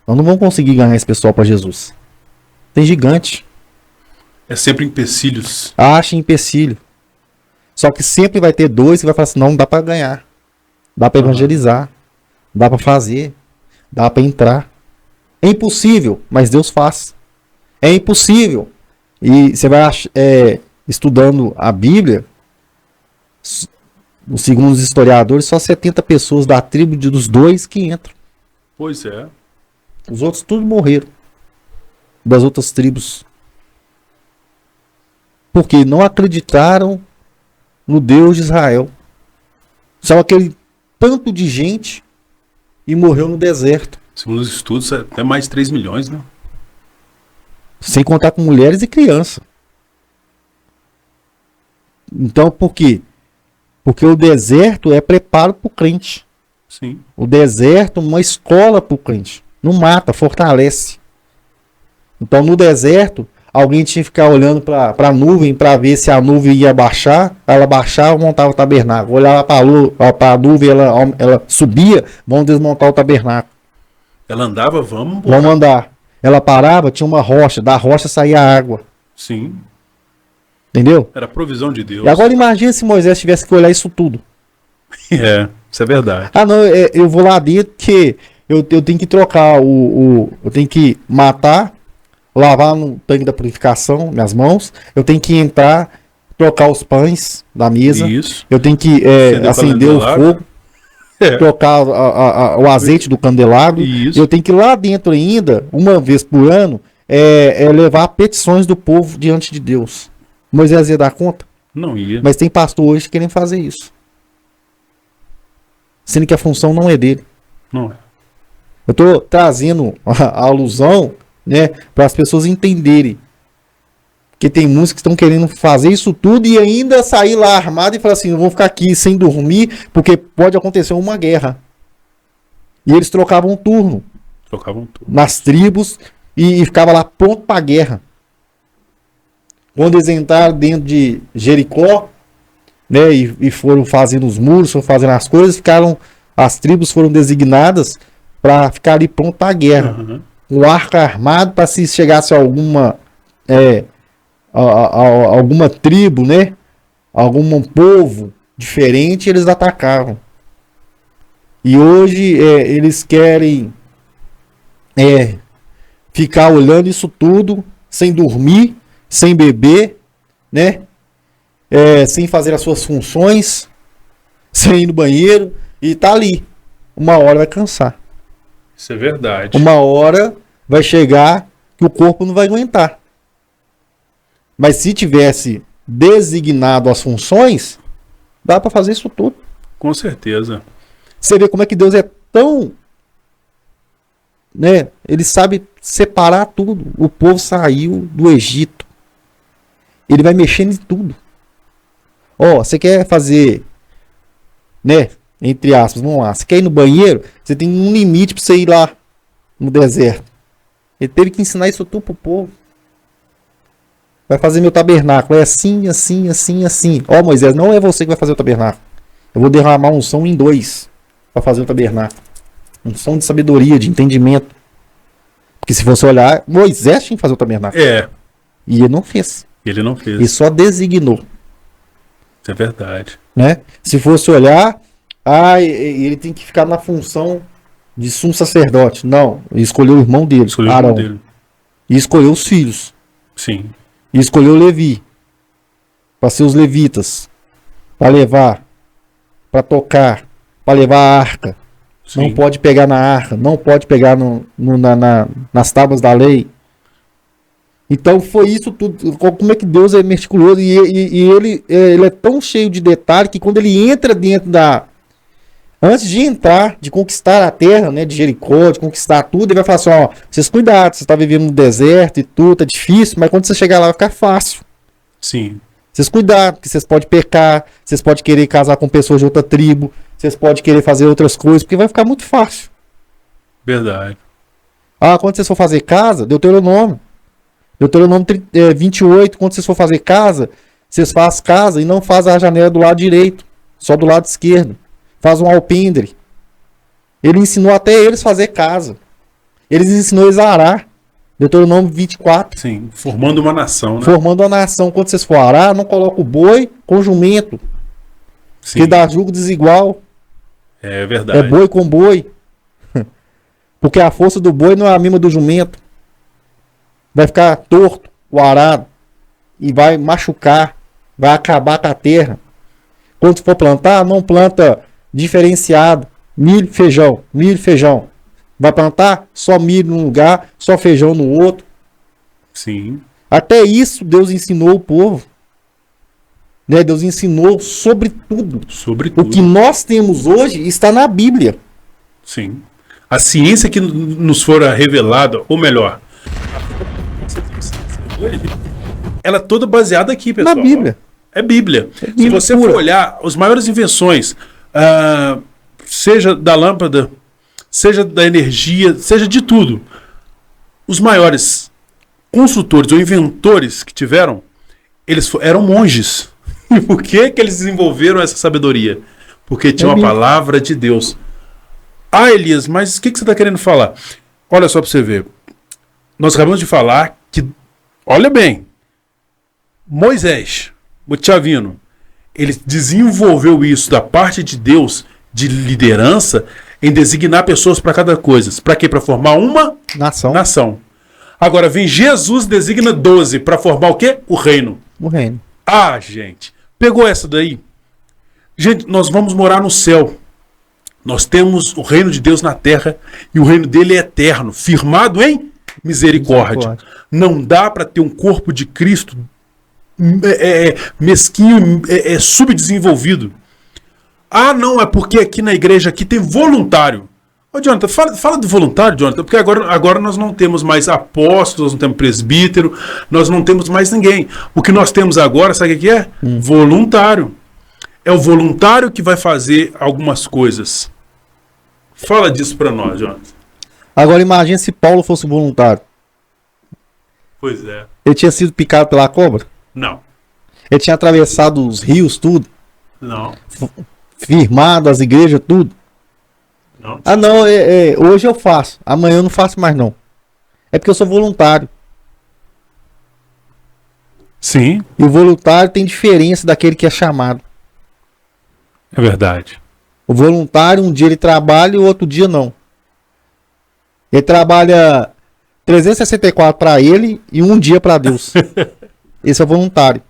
Nós não vamos conseguir ganhar esse pessoal para Jesus. Tem gigante. É sempre empecilhos. Acha empecilho. Só que sempre vai ter dois que vai falar assim, não dá para ganhar. Dá para evangelizar. Dá para fazer. Dá para entrar. É impossível, mas Deus faz. É impossível. E você vai estudando a Bíblia, segundo os historiadores, só 70 pessoas da tribo dos dois que entram. Pois é. Os outros tudo morreram. Das outras tribos. Porque não acreditaram no Deus de Israel. Só aquele tanto de gente e morreu no deserto. Segundo os estudos, até mais de 3 milhões, né? Sem contar com mulheres e crianças. Então, por quê? Porque o deserto é preparo para o crente. Sim. O deserto é uma escola para o crente. Não mata, fortalece. Então, no deserto, alguém tinha que ficar olhando para a nuvem para ver se a nuvem ia baixar. Ela baixava, montava o tabernáculo. Olhava para a nuvem, ela subia, vamos desmontar o tabernáculo. Ela andava, vamos andar. Ela parava, tinha uma rocha. Da rocha saía água. Sim. Entendeu? Era a provisão de Deus. E agora imagina se Moisés tivesse que olhar isso tudo. É, isso é verdade. Ah, não, eu vou lá dentro que eu tenho que trocar eu tenho que matar, lavar no tanque da purificação minhas mãos. Eu tenho que entrar, trocar os pães da mesa. Isso. Eu tenho que acender o fogo. Trocar o azeite do candelabro. Isso. Eu tenho que ir lá dentro ainda, uma vez por ano, levar petições do povo diante de Deus. Moisés ia dar conta? Não ia. Mas tem pastor hoje que querem fazer isso. Sendo que a função não é dele. Não é. Eu estou trazendo a alusão, né, para as pessoas entenderem. Porque tem muitos que estão querendo fazer isso tudo e ainda sair lá armado e falar assim, eu vou ficar aqui sem dormir, porque pode acontecer uma guerra. E eles trocavam turno. Trocavam tudo. Nas tribos e ficava lá pronto para a guerra. Quando eles entraram dentro de Jericó, né, e foram fazendo os muros, foram fazendo as coisas, as tribos foram designadas para ficar ali pronto para a guerra. Uhum. O arco armado para se chegasse alguma tribo, né, algum povo diferente, eles atacavam. E hoje eles querem ficar olhando isso tudo sem dormir, sem beber, né? Sem fazer as suas funções, sem ir no banheiro, e tá ali. Uma hora vai cansar. Isso é verdade. Uma hora vai chegar que o corpo não vai aguentar. Mas se tivesse designado as funções, dá para fazer isso tudo. Com certeza. Você vê como é que Deus é tão, né? Ele sabe separar tudo. O povo saiu do Egito. Ele vai mexendo em tudo. Você quer fazer, né? Entre aspas, vamos lá. Você quer ir no banheiro? Você tem um limite para você ir lá no deserto. Ele teve que ensinar isso tudo pro povo. Vai fazer meu tabernáculo. É assim, assim, assim, assim. Moisés, não é você que vai fazer o tabernáculo. Eu vou derramar unção em 2 para fazer o tabernáculo. Unção de sabedoria, de entendimento. Porque se você olhar, Moisés tinha que fazer o tabernáculo. E ele não fez. Ele não fez. Ele só designou. Isso é verdade. Né? Se fosse olhar, ele tem que ficar na função de sumo sacerdote. Não, ele escolheu o irmão dele, Arão. E escolheu os filhos. Sim. E escolheu Levi para ser os levitas, para levar, para tocar, para levar a arca. Sim. Não pode pegar na arca, não pode pegar nas tábuas da lei. Então foi isso tudo. Como é que Deus é meticuloso e ele é tão cheio de detalhe que quando ele entra dentro da... Antes de entrar, de conquistar a terra, né, de Jericó, de conquistar tudo, ele vai falar assim, ó, vocês cuidado, você está vivendo no deserto e tudo, tá difícil, mas quando você chegar lá vai ficar fácil. Sim. Vocês cuidado, porque vocês podem pecar, vocês podem querer casar com pessoas de outra tribo, vocês podem querer fazer outras coisas, porque vai ficar muito fácil. Verdade. Ah, quando vocês for fazer casa, Deuteronômio 28, quando vocês for fazer casa, vocês fazem casa e não fazem a janela do lado direito, só do lado esquerdo. Faz um alpendre. Ele ensinou até eles fazer casa. Eles ensinou eles a arar. Deuteronômio 24. Sim, formando uma nação, né? Formando a nação. Quando vocês for arar, não coloca o boi com jumento. Sim. Que dá julgo desigual. É verdade. É boi com boi. Porque a força do boi não é a mesma do jumento. Vai ficar torto o arado. E vai machucar. Vai acabar com a terra. Quando for plantar, não planta diferenciado. Milho, feijão. Milho, feijão. Vai plantar só milho num lugar, só feijão no outro. Sim. Até isso Deus ensinou o povo. Né? Deus ensinou sobre tudo. Sobre O tudo. que nós temos hoje está na Bíblia. Sim. A ciência que nos fora revelada, ou melhor, ela é toda baseada aqui, pessoal. Na Bíblia. É Bíblia. Se Bíblia você pura. for olhar as maiores invenções, seja da lâmpada, seja da energia, seja de tudo, os maiores construtores ou inventores que tiveram, eles eram monges. E por que eles desenvolveram essa sabedoria? Porque tinha uma Bíblia. palavra de Deus. Ah, Elias, mas o que você está querendo falar? Olha só para você ver. Nós acabamos de falar que, olha bem, Moisés, o Tchavino, ele desenvolveu isso da parte de Deus, de liderança, em designar pessoas para cada coisa. Para quê? Para formar uma nação. Agora vem Jesus, designa 12 para formar o quê? O reino. O reino. Ah, gente, pegou essa daí? Gente, nós vamos morar no céu. Nós temos o reino de Deus na terra e o reino dele é eterno, firmado em misericórdia. Não dá para ter um corpo de Cristo mesquinho, subdesenvolvido. Ah, não, é porque aqui na igreja aqui tem voluntário. Ô, Jonathan, fala do voluntário, Jonathan, porque agora nós não temos mais apóstolos, nós não temos presbítero, nós não temos mais ninguém. O que nós temos agora, sabe o que é? Voluntário. É o voluntário que vai fazer algumas coisas. Fala disso para nós, Jonathan. Agora imagine se Paulo fosse voluntário. Pois é. Ele tinha sido picado pela cobra? Não. Ele tinha atravessado os rios, tudo? Não. Firmado as igrejas, tudo? Não. Ah, não, hoje eu faço. Amanhã eu não faço mais, não. É porque eu sou voluntário. Sim, E o voluntário tem diferença daquele que é chamado. é verdade. O voluntário, um dia ele trabalha e o outro dia não. Ele trabalha 364 para ele e um dia para Deus. Esse é o voluntário.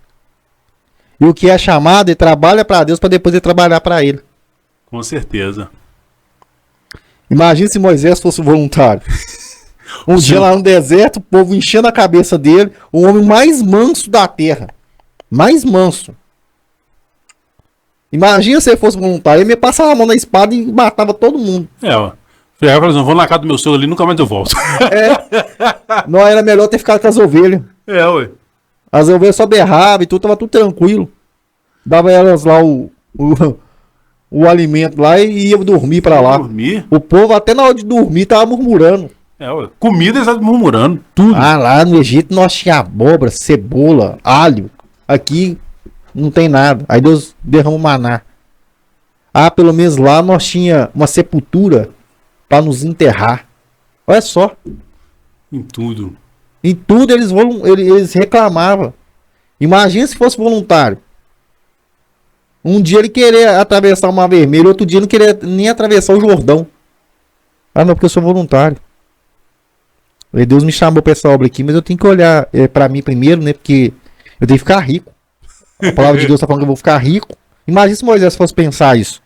E o que é chamado, ele trabalha para Deus para depois ele trabalhar para ele. Com certeza. Imagina se Moisés fosse voluntário. Um Sim. dia lá no deserto, o povo enchendo a cabeça dele, o homem mais manso da terra. Mais manso. Imagina se ele fosse voluntário, ele me passava a mão na espada e matava todo mundo. Ó. Eu falei assim, vou na casa do meu sogro ali, nunca mais eu volto. Não era melhor ter ficado com as ovelhas. Ué. As ovelhas só berravam e tudo, tava tudo tranquilo. Dava elas lá o alimento lá e ia dormir pra lá. Dormir? O povo até na hora de dormir tava murmurando. Ué. Comida eles estavam murmurando, tudo. Ah, lá no Egito nós tinha abóbora, cebola, alho. Aqui não tem nada. Aí Deus derrama o maná. Ah, pelo menos lá nós tinha uma sepultura para nos enterrar. Olha só. Em tudo. Em tudo eles reclamavam. Imagina se fosse voluntário. Um dia ele querer atravessar o Mar Vermelho, outro dia não querer nem atravessar o Jordão. Ah, não, porque eu sou voluntário. E Deus me chamou para essa obra aqui, mas eu tenho que olhar para mim primeiro, né? Porque eu tenho que ficar rico. A palavra de Deus está falando que eu vou ficar rico. Imagina se Moisés fosse pensar isso.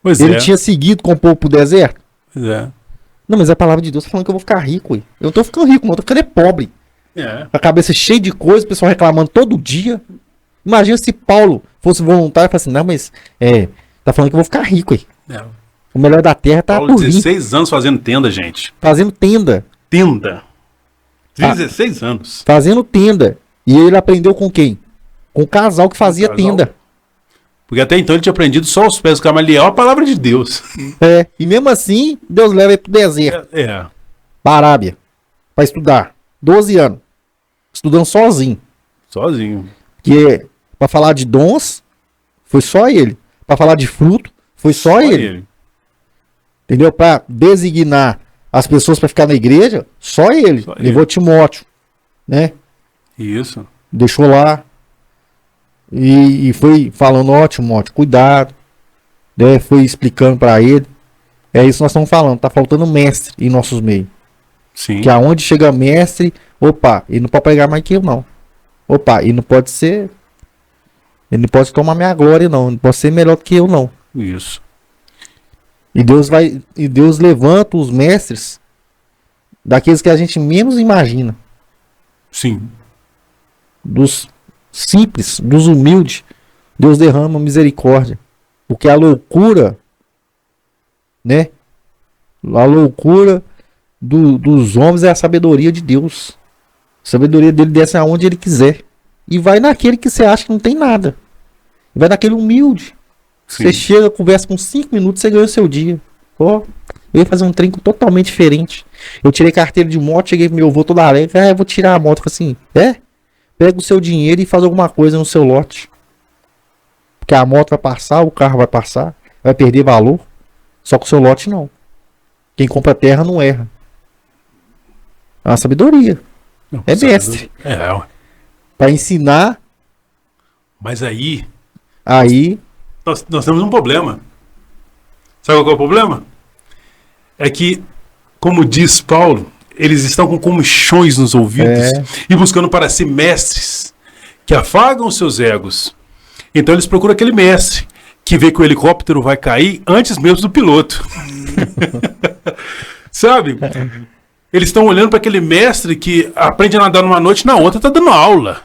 Pois Ele é. tinha seguido com o povo pro deserto. Pois é. Não, mas a palavra de Deus tá falando que eu vou ficar rico, ué. Eu não tô ficando rico, não. Eu tô ficando pobre. É. Com a cabeça cheia de coisa, o pessoal reclamando todo dia. Imagina se Paulo fosse voluntário e falasse assim, não, mas tá falando que eu vou ficar rico, ué. É. O melhor da terra tá Paulo, por vir. 16 anos fazendo tenda, gente. Fazendo tenda. Tenda. Ah. 16 anos. Fazendo tenda. E ele aprendeu com quem? Com o casal que fazia casal. tenda. Porque até então ele tinha aprendido só aos pés do Gamaliel a palavra de Deus. E mesmo assim, Deus leva ele pro deserto, É. pra Arábia, pra estudar. 12 anos. Estudando sozinho. Sozinho. Que pra falar de dons, foi só ele. Pra falar de fruto, foi só ele. Entendeu? Pra designar as pessoas pra ficar na igreja, só ele. Só Levou Timóteo, né? Isso. Deixou lá. E foi falando, ó, Timóteo, cuidado. Né? Foi explicando pra ele. É isso que nós estamos falando. Tá faltando mestre em nossos meios. Sim. Que aonde chega mestre, opa, ele não pode pregar mais que eu, não. Opa, ele não pode ser. Ele não pode tomar minha glória, não. Ele não pode ser melhor do que eu, não. Isso. E Deus levanta os mestres daqueles que a gente menos imagina. Sim. Dos simples, dos humildes. Deus derrama misericórdia. Porque a loucura, né? A loucura dos homens é a sabedoria de Deus. A sabedoria dele desce aonde ele quiser. E vai naquele que você acha que não tem nada. Vai naquele humilde. Sim. Você chega, conversa com 5 minutos, você ganhou o seu dia. Ó, eu ia fazer um trem totalmente diferente. Eu tirei carteira de moto, cheguei pro meu avô todo alegre. Eu vou tirar a moto. Falei assim, pega o seu dinheiro e faz alguma coisa no seu lote. Porque a moto vai passar, o carro vai passar, vai perder valor. Só que o seu lote não. Quem compra terra não erra. É uma sabedoria. Não, É mestre. É. Para ensinar, Mas aí aí nós temos um problema. Sabe qual é o problema? É que, como diz Paulo, eles estão com comichões nos ouvidos e buscando para si mestres que afagam os seus egos. Então eles procuram aquele mestre que vê que o helicóptero vai cair antes mesmo do piloto. Sabe? Eles estão olhando para aquele mestre que aprende a nadar numa noite, na outra está dando aula.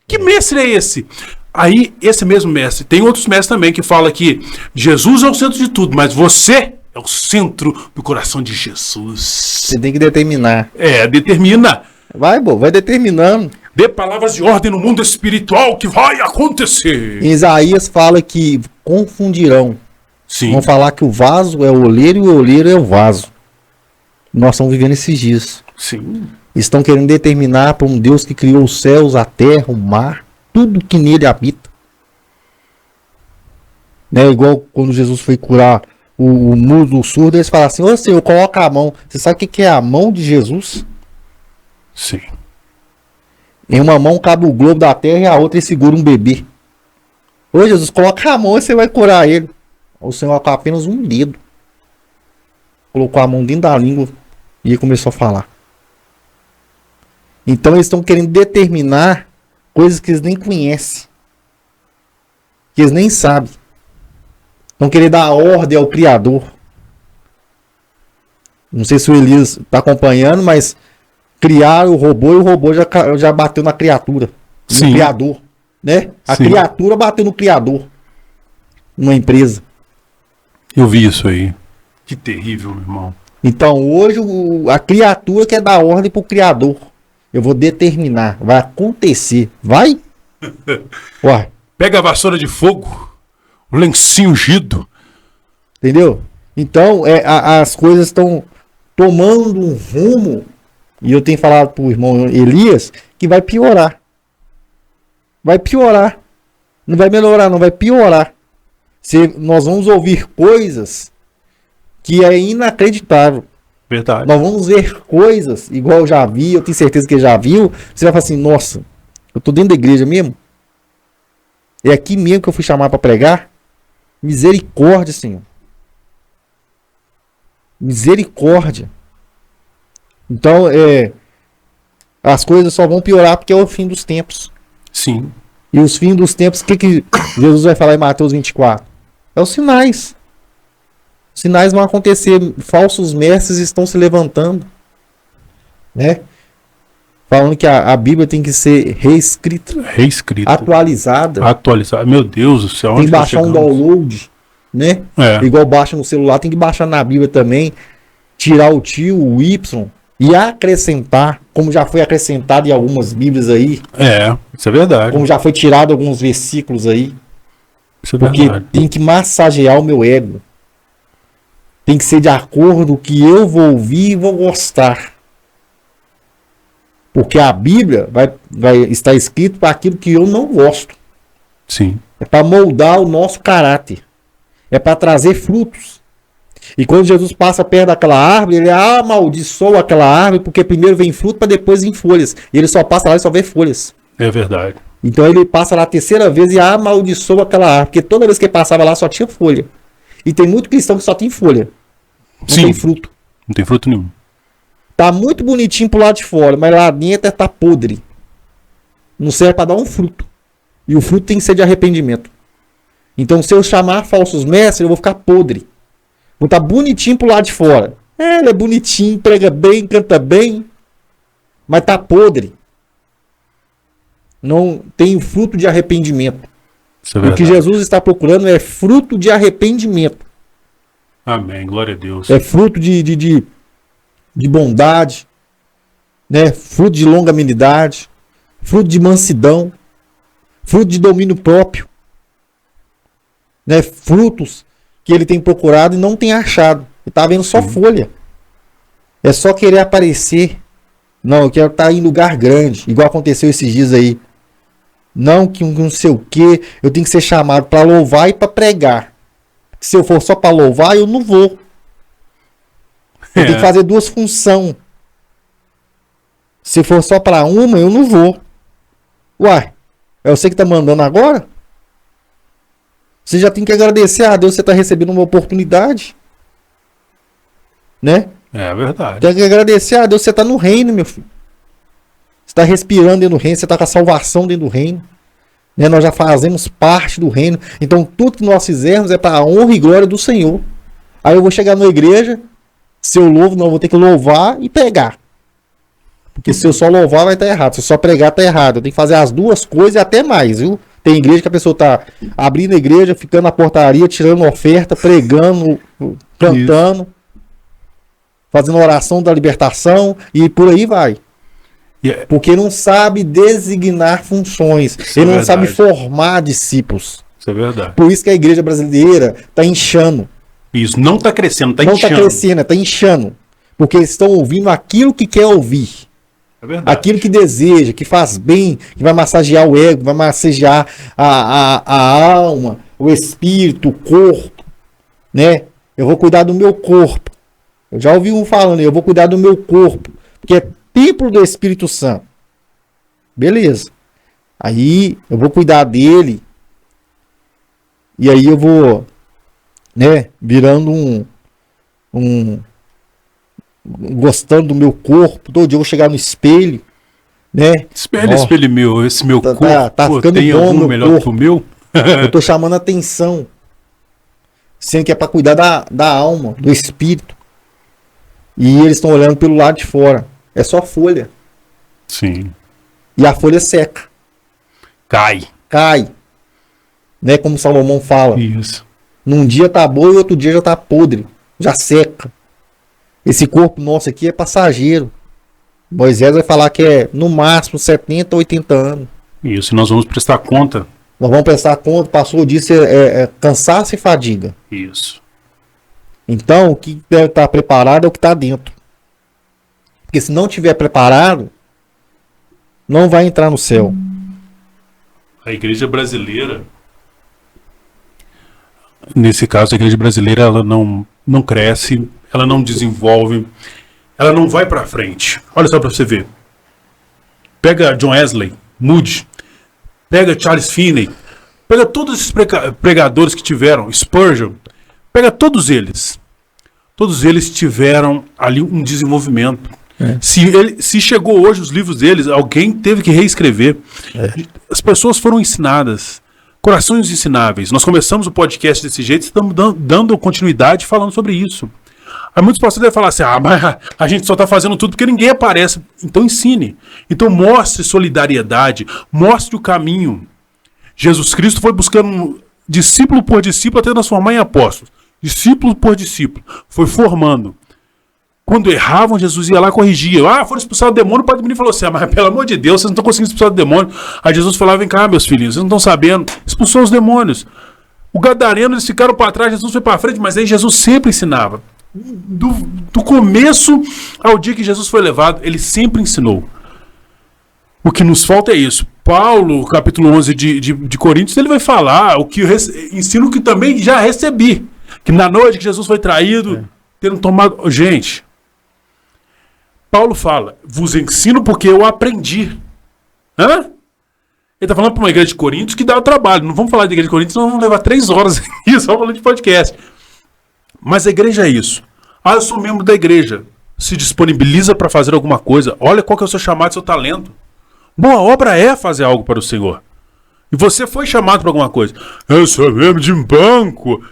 Que mestre é esse? Aí, esse mesmo mestre, tem outros mestres também que falam que Jesus é o centro de tudo, mas você é o centro do coração de Jesus. você tem que determinar. Determina. Vai determinando. Dê palavras de ordem no mundo espiritual que vai acontecer. Em Isaías fala que confundirão. Sim. Vão falar que o vaso é o olheiro e o olheiro é o vaso. Nós estamos vivendo esses dias. Sim. Estão querendo determinar para um Deus que criou os céus, a terra, o mar, tudo que nele habita. Né? Igual quando Jesus foi curar o mudo, o surdo, eles falam assim, ô Senhor, coloca a mão. Você sabe o que é a mão de Jesus? Sim. Em uma mão cabe o globo da terra e a outra ele segura um bebê. Ô Jesus, coloca a mão e você vai curar ele. O Senhor com apenas um dedo. Colocou a mão dentro da língua e ele começou a falar. Então eles estão querendo determinar coisas que eles nem conhecem. Que eles nem sabem. Estão querendo dar ordem ao Criador. Não sei se o Elias está acompanhando, mas criaram o robô e o robô já bateu na criatura. Sim. No Criador. Né? A Sim. criatura bateu no Criador. Numa empresa. Eu vi isso aí. Que terrível, meu irmão. Então hoje a criatura quer dar ordem pro Criador. Eu vou determinar. Vai acontecer. Vai? Ué, Pega a vassoura de fogo, o lencinho ungido. entendeu? Então as coisas estão tomando um rumo. E eu tenho falado pro irmão Elias que vai piorar. Vai piorar. Não vai melhorar, não vai piorar. Nós vamos ouvir coisas que é inacreditável. Verdade. Nós vamos ver coisas, igual eu já vi, eu tenho certeza que ele já viu. Você vai falar assim, nossa, eu tô dentro da igreja mesmo? É aqui mesmo que eu fui chamar para pregar? Misericórdia, Senhor. Misericórdia. Então, as coisas só vão piorar porque é o fim dos tempos. Sim. E os fins dos tempos, o que Jesus vai falar em Mateus 24? É os sinais. Sinais vão acontecer, falsos mestres estão se levantando, né? Falando que a Bíblia tem que ser reescrita, atualizada. Meu Deus do céu. Tem que baixar um download, né? Igual baixa no celular, tem que baixar na Bíblia também. Tirar o tio, o Y e acrescentar, como já foi acrescentado em algumas Bíblias aí. Isso é verdade. Como já foi tirado alguns versículos aí. Isso é porque verdade. Tem que massagear o meu ego. Tem que ser de acordo com o que eu vou ouvir e vou gostar. Porque a Bíblia vai estar escrito para aquilo que eu não gosto. Sim. É para moldar o nosso caráter. É para trazer frutos. E quando Jesus passa perto daquela árvore, ele amaldiçoa aquela árvore, porque primeiro vem fruto para depois vir folhas. E ele só passa lá e só vê folhas. É verdade. Então ele passa lá a terceira vez e amaldiçoa aquela árvore. Porque toda vez que ele passava lá só tinha folha. E tem muito cristão que só tem folha. Não tem fruto. Não tem fruto nenhum. Tá muito bonitinho pro lado de fora, mas lá dentro tá podre. Não serve para dar um fruto. E o fruto tem que ser de arrependimento. Então se eu chamar falsos mestres, eu vou ficar podre. Vou estar bonitinho pro lado de fora. Ele é bonitinho, prega bem, canta bem, mas tá podre. Não tem fruto de arrependimento. Isso é verdade. O que Jesus está procurando é fruto de arrependimento. Amém, glória a Deus. É fruto de bondade, né? Fruto de longanimidade, fruto de mansidão, fruto de domínio próprio, né? Frutos que ele tem procurado e não tem achado. Ele está vendo só folha. É só querer aparecer. Não, eu quero estar em lugar grande, igual aconteceu esses dias aí. Não que não sei o que, eu tenho que ser chamado para louvar e para pregar. Se eu for só para louvar, eu não vou. Eu tenho que fazer duas funções. Se for só para uma, eu não vou. Uai, é você que tá mandando agora? Você já tem que agradecer a Deus que você está recebendo uma oportunidade. Né? É verdade. Tem que agradecer a Deus que você está no reino, meu filho. Você está respirando dentro do reino, você está com a salvação dentro do reino. Né? Nós já fazemos parte do reino. Então tudo que nós fizermos é para a honra e glória do Senhor. Aí eu vou chegar na igreja, se eu louvo, não, eu vou ter que louvar e pregar. Porque se eu só louvar vai estar errado, se eu só pregar está errado. Eu tenho que fazer as duas coisas e até mais, viu? Tem igreja que a pessoa está abrindo a igreja, ficando na portaria, tirando oferta, pregando, cantando, fazendo oração da libertação e por aí vai. Porque não sabe designar funções. Ele não sabe formar discípulos. Isso é verdade. Por isso que a igreja brasileira está inchando. Isso, não está crescendo, está inchando. Não está crescendo, está inchando. Porque eles estão ouvindo aquilo que quer ouvir. É verdade. Aquilo que deseja, que faz bem, que vai massagear o ego, vai massagear a alma, o espírito, o corpo. Né? Eu vou cuidar do meu corpo. Eu já ouvi um falando, eu vou cuidar do meu corpo. Porque é templo do Espírito Santo. Beleza. Aí eu vou cuidar dele. E aí eu vou, né, virando gostando do meu corpo. Todo dia eu vou chegar no espelho, né? Espelho meu, esse meu corpo. Tá ficando tem bom algum meu melhor corpo. que o meu? Eu tô chamando a atenção. Sendo que é para cuidar da alma, do espírito. E eles estão olhando pelo lado de fora. É só folha. Sim. E a folha seca. Cai. Né? Como Salomão fala. Isso. Num dia tá boa e outro dia já tá podre. Já seca. Esse corpo nosso aqui é passageiro. Moisés vai falar que é no máximo 70, 80 anos. Isso, nós vamos prestar conta. Nós vamos prestar conta, passou disso, é cansaço e fadiga. Isso. Então, o que deve estar preparado é o que está dentro. Porque se não tiver preparado, não vai entrar no céu. A igreja brasileira, nesse caso, a igreja brasileira, ela não cresce, ela não desenvolve, ela não vai para frente. Olha só para você ver. Pega John Wesley, Moody, pega Charles Finney, pega todos esses pregadores que tiveram, Spurgeon, pega todos eles. Todos eles tiveram ali um desenvolvimento. Se chegou hoje os livros deles, alguém teve que reescrever. As pessoas foram ensinadas Corações ensináveis. Nós começamos o podcast desse jeito, estamos dando continuidade falando sobre isso. Aí muitos pastores devem falar assim, mas a gente só está fazendo tudo porque ninguém aparece. Então ensine. Então mostre solidariedade, mostre o caminho. Jesus Cristo foi buscando discípulo por discípulo até transformar em apóstolos. Discípulo por discípulo. Foi formando. Quando erravam, Jesus ia lá e corrigia. Foram expulsar o demônio, o padre menino falou assim, mas pelo amor de Deus, vocês não estão conseguindo expulsar o demônio. Aí Jesus falava, vem cá, meus filhinhos, vocês não estão sabendo. Expulsou os demônios. O gadareno, eles ficaram para trás, Jesus foi para frente, mas aí Jesus sempre ensinava. Do começo ao dia que Jesus foi levado, ele sempre ensinou. O que nos falta é isso. Paulo, capítulo 11 de Coríntios, ele vai falar o que ensino que também já recebi. Que na noite que Jesus foi traído, tendo tomado... Gente, Paulo fala, vos ensino porque eu aprendi. Hã? Ele está falando para uma igreja de Coríntios que dá trabalho. Não vamos falar de igreja de Coríntios, senão vamos levar 3 horas aqui só falando de podcast. Mas a igreja é isso. Eu sou membro da igreja. Se disponibiliza para fazer alguma coisa. Olha qual que é o seu chamado, seu talento. Boa obra é fazer algo para o Senhor. E você foi chamado para alguma coisa. Eu sou membro de banco.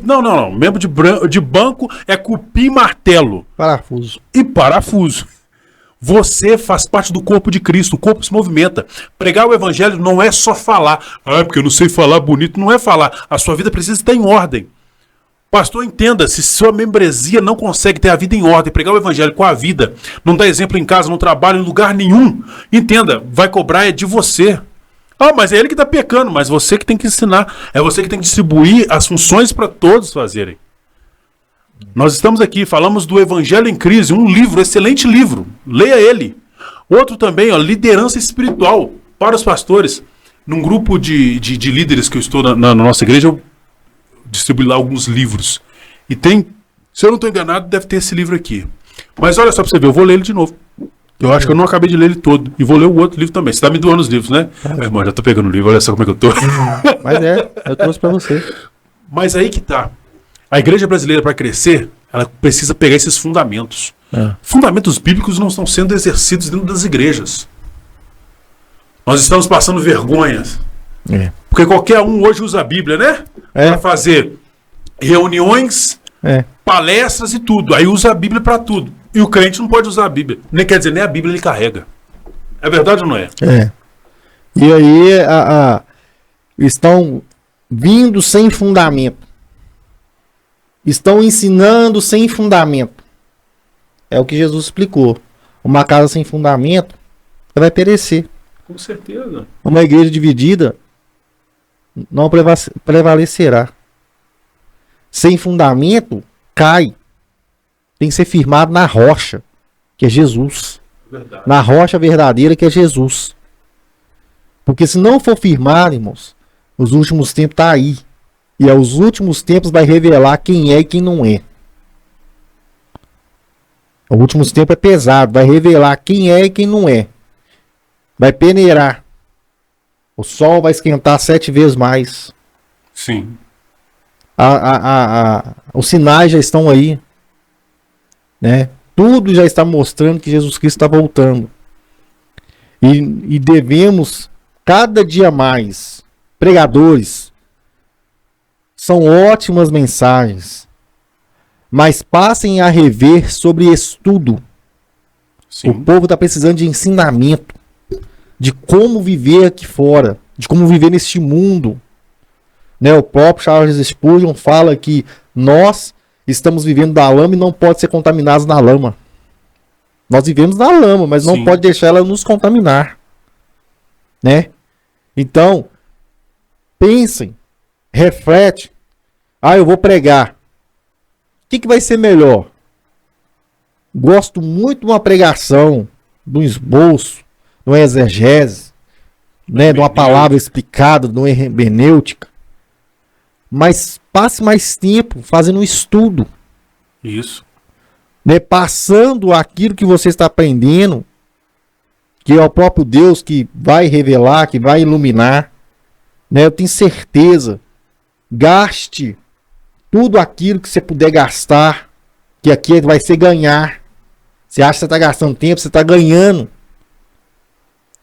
Não. Membro de banco é cupim e martelo. Parafuso. E parafuso. Você faz parte do corpo de Cristo. O corpo se movimenta. Pregar o evangelho não é só falar. Porque eu não sei falar bonito. Não é falar. A sua vida precisa estar em ordem. Pastor, entenda, se sua membresia não consegue ter a vida em ordem, pregar o evangelho com a vida, não dá exemplo em casa, no trabalho, em lugar nenhum, entenda, vai cobrar é de você. Mas é ele que está pecando, mas você que tem que ensinar, é você que tem que distribuir as funções para todos fazerem. Nós estamos aqui, falamos do Evangelho em Crise, um livro, excelente livro, leia ele. Outro também, liderança espiritual para os pastores. Num grupo de líderes que eu estou na nossa igreja, eu distribuí lá alguns livros. E tem, se eu não estou enganado, deve ter esse livro aqui. Mas olha só para você ver, eu vou ler ele de novo. Eu acho que eu não acabei de ler ele todo. E vou ler o outro livro também. Você está me doando os livros, né? Meu irmão, já estou pegando o livro, olha só como é que eu estou. Mas eu trouxe para você. Mas aí que tá. A igreja brasileira, para crescer, ela precisa pegar esses fundamentos. Fundamentos bíblicos não estão sendo exercidos dentro das igrejas. Nós estamos passando vergonhas. Porque qualquer um hoje usa a Bíblia, né? Para fazer reuniões, palestras e tudo. Aí usa a Bíblia para tudo. E o crente não pode usar a Bíblia. Nem quer dizer, nem a Bíblia ele carrega. É verdade ou não é? E aí estão vindo sem fundamento. Estão ensinando sem fundamento. É o que Jesus explicou. Uma casa sem fundamento vai perecer. Com certeza. Uma igreja dividida não prevalecerá. Sem fundamento, cai. Tem que ser firmado na rocha, que é Jesus. Verdade. Na rocha verdadeira, que é Jesus. Porque se não for firmado, irmãos, os últimos tempos estão aí. E aos últimos tempos vai revelar quem é e quem não é. Os últimos tempos é pesado, vai revelar quem é e quem não é. Vai peneirar. O sol vai esquentar 7 vezes mais. Sim. Os sinais já estão aí. Né? Tudo já está mostrando que Jesus Cristo está voltando. E devemos, cada dia mais, pregadores, são ótimas mensagens, mas passem a rever sobre estudo. Sim. O povo está precisando de ensinamento, de como viver aqui fora, de como viver neste mundo. Né? O próprio Charles Spurgeon fala que nós estamos vivendo da lama e não pode ser contaminados na lama. Nós vivemos da lama, mas não pode deixar ela nos contaminar. Né? Então, pensem, reflete. Eu vou pregar. O que vai ser melhor? Gosto muito de uma pregação, de um esboço, de uma exegese, né, de uma palavra explicada, de uma hermenêutica. Mas passe mais tempo fazendo um estudo. Isso. Né, passando aquilo que você está aprendendo, que é o próprio Deus que vai revelar, que vai iluminar. Né, eu tenho certeza. Gaste tudo aquilo que você puder gastar, que aqui vai ser ganhar. Você acha que você está gastando tempo, você está ganhando.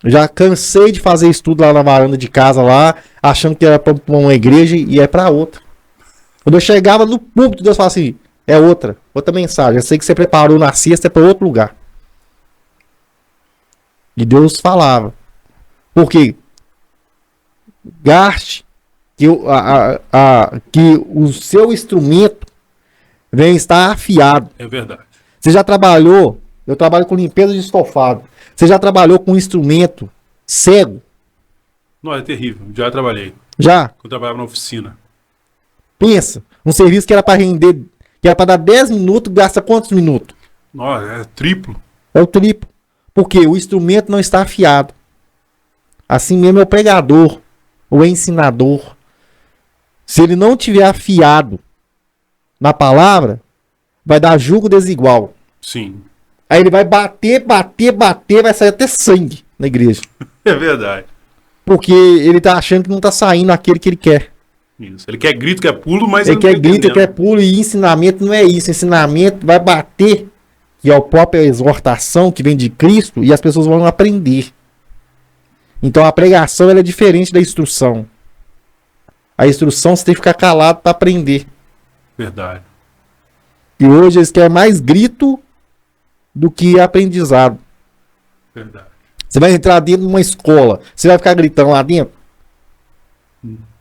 Já cansei de fazer estudo lá na varanda de casa, lá, achando que era pra uma igreja e é pra outra. Quando eu chegava no púlpito, Deus falava assim, é outra mensagem. Eu sei que você preparou na sexta, é pra outro lugar. E Deus falava. Por quê? Gaste que o seu instrumento venha estar afiado. É verdade. Você já trabalhou? Eu trabalho com limpeza de estofado. Você já trabalhou com um instrumento cego? Não, é terrível. Já trabalhei. Já? Quando eu trabalhava na oficina. Pensa. Um serviço que era para render, que era para dar 10 minutos, gasta quantos minutos? Nossa, é triplo. É o triplo. Porque o instrumento não está afiado. Assim mesmo é o pregador, o ensinador. Se ele não tiver afiado na palavra, vai dar jugo desigual. Sim. Aí ele vai bater, vai sair até sangue na igreja. É verdade. Porque ele tá achando que não tá saindo aquele que ele quer. Isso. Ele quer grito, quer pulo, mas Ele não quer tá grito, ele entendendo. quer pulo, e ensinamento não é isso. Ensinamento vai bater, que é a própria exortação que vem de Cristo, e as pessoas vão aprender. Então a pregação ela é diferente da instrução. A instrução você tem que ficar calado para aprender. Verdade. E hoje eles querem mais grito do que aprendizado. Verdade. Você vai entrar dentro de uma escola, você vai ficar gritando lá dentro?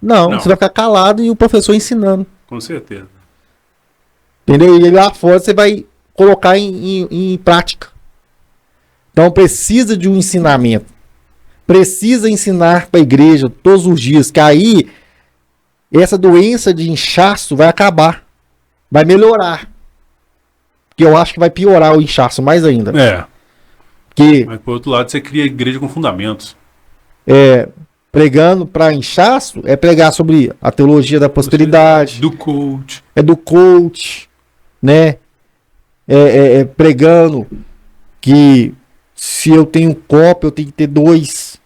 Não, você vai ficar calado e o professor ensinando. Com certeza. Entendeu? E lá fora você vai colocar em prática. Então precisa de um ensinamento. Precisa ensinar para a igreja todos os dias, que aí essa doença de inchaço vai acabar. Vai melhorar. Porque eu acho que vai piorar o inchaço mais ainda. É. Porque Mas por outro lado, você cria igreja com fundamentos. pregando para inchaço é pregar sobre a teologia da prosperidade. Do coach. É do coach, né? Pregando que se eu tenho um copo, eu tenho que ter dois.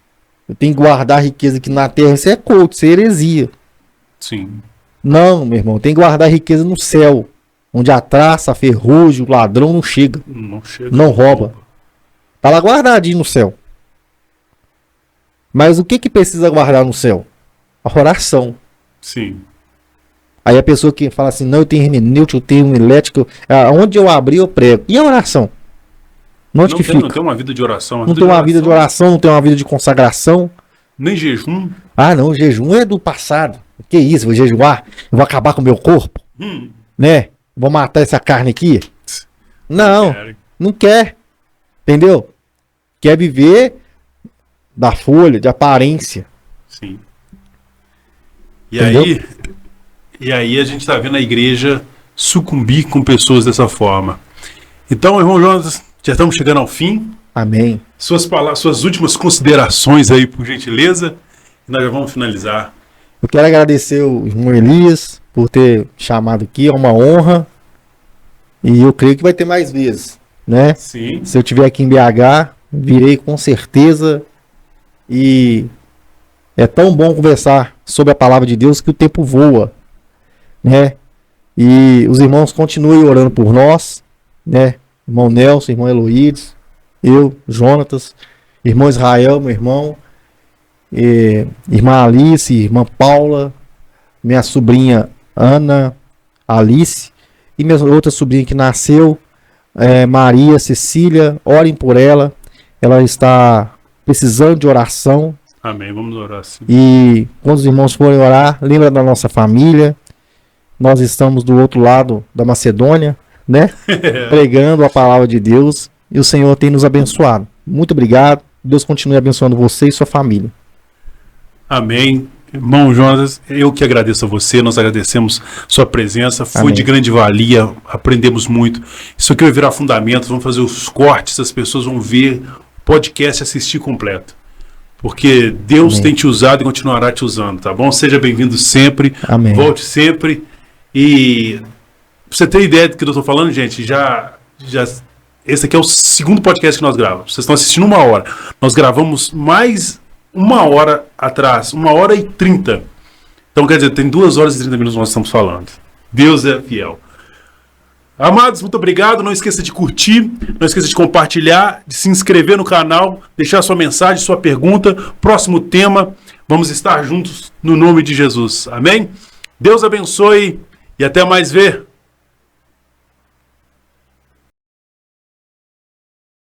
Eu tenho que guardar a riqueza aqui na terra. Isso é coach, isso é heresia. Sim. Não, meu irmão, tem que guardar a riqueza no céu, onde a traça, a ferrugem, o ladrão não chega, Não chega. não rouba. Tá lá guardadinho no céu. Mas o que precisa guardar no céu? A oração. Sim. Aí a pessoa que fala assim, não, eu tenho hermenêutica, eu tenho elétrica, onde eu abrir eu prego. E a oração? Onde que fica? Não tem uma vida de oração. Não tem uma vida de oração, não tem uma vida de consagração. Nem jejum. Ah, não, o jejum é do passado. Que isso, vou jejuar? Eu vou acabar com o meu corpo? Né? Vou matar essa carne aqui? Não, não quer. Entendeu? Quer viver da folha, de aparência. Sim. E Entendeu? aí a gente tá vendo a igreja sucumbir com pessoas dessa forma. Então, irmão Jonas, já estamos chegando ao fim. Amém. Suas palavras, suas últimas considerações aí, por gentileza. E nós já vamos finalizar. Eu quero agradecer o irmão Elias por ter chamado aqui, é uma honra. E eu creio que vai ter mais vezes, né? Sim. Se eu estiver aqui em BH, virei com certeza. E é tão bom conversar sobre a palavra de Deus que o tempo voa, né? E os irmãos continuem orando por nós, né? Irmão Nelson, irmão Eloídes, eu, Jonatas, irmão Israel, meu irmão, irmã Alice, irmã Paula, minha sobrinha Ana, Alice, e minha outra sobrinha que nasceu, Maria Cecília, orem por ela. Ela está precisando de oração. Amém, vamos orar assim. E quando os irmãos forem orar, lembra da nossa família. Nós estamos do outro lado da Macedônia, né? Pregando a palavra de Deus. E o Senhor tem nos abençoado. Muito obrigado. Deus continue abençoando você e sua família. Amém. Irmão Jonas, eu que agradeço a você, nós agradecemos sua presença, foi Amém. de grande valia, aprendemos muito. Isso aqui vai virar fundamentos, vamos fazer os cortes, as pessoas vão ver o podcast e assistir completo. Porque Deus Amém. tem te usado e continuará te usando, tá bom? Seja bem-vindo sempre, Amém. volte sempre. E pra você ter ideia do que eu estou falando, gente, esse aqui é o segundo podcast que nós gravamos. Vocês estão assistindo 1 hora. Nós gravamos mais 1 hora atrás, 1h30. Então, quer dizer, tem 2 horas e 30 minutos que nós estamos falando. Deus é fiel. Amados, muito obrigado. Não esqueça de curtir, não esqueça de compartilhar, de se inscrever no canal, deixar sua mensagem, sua pergunta. Próximo tema, vamos estar juntos no nome de Jesus. Amém? Deus abençoe e até mais ver.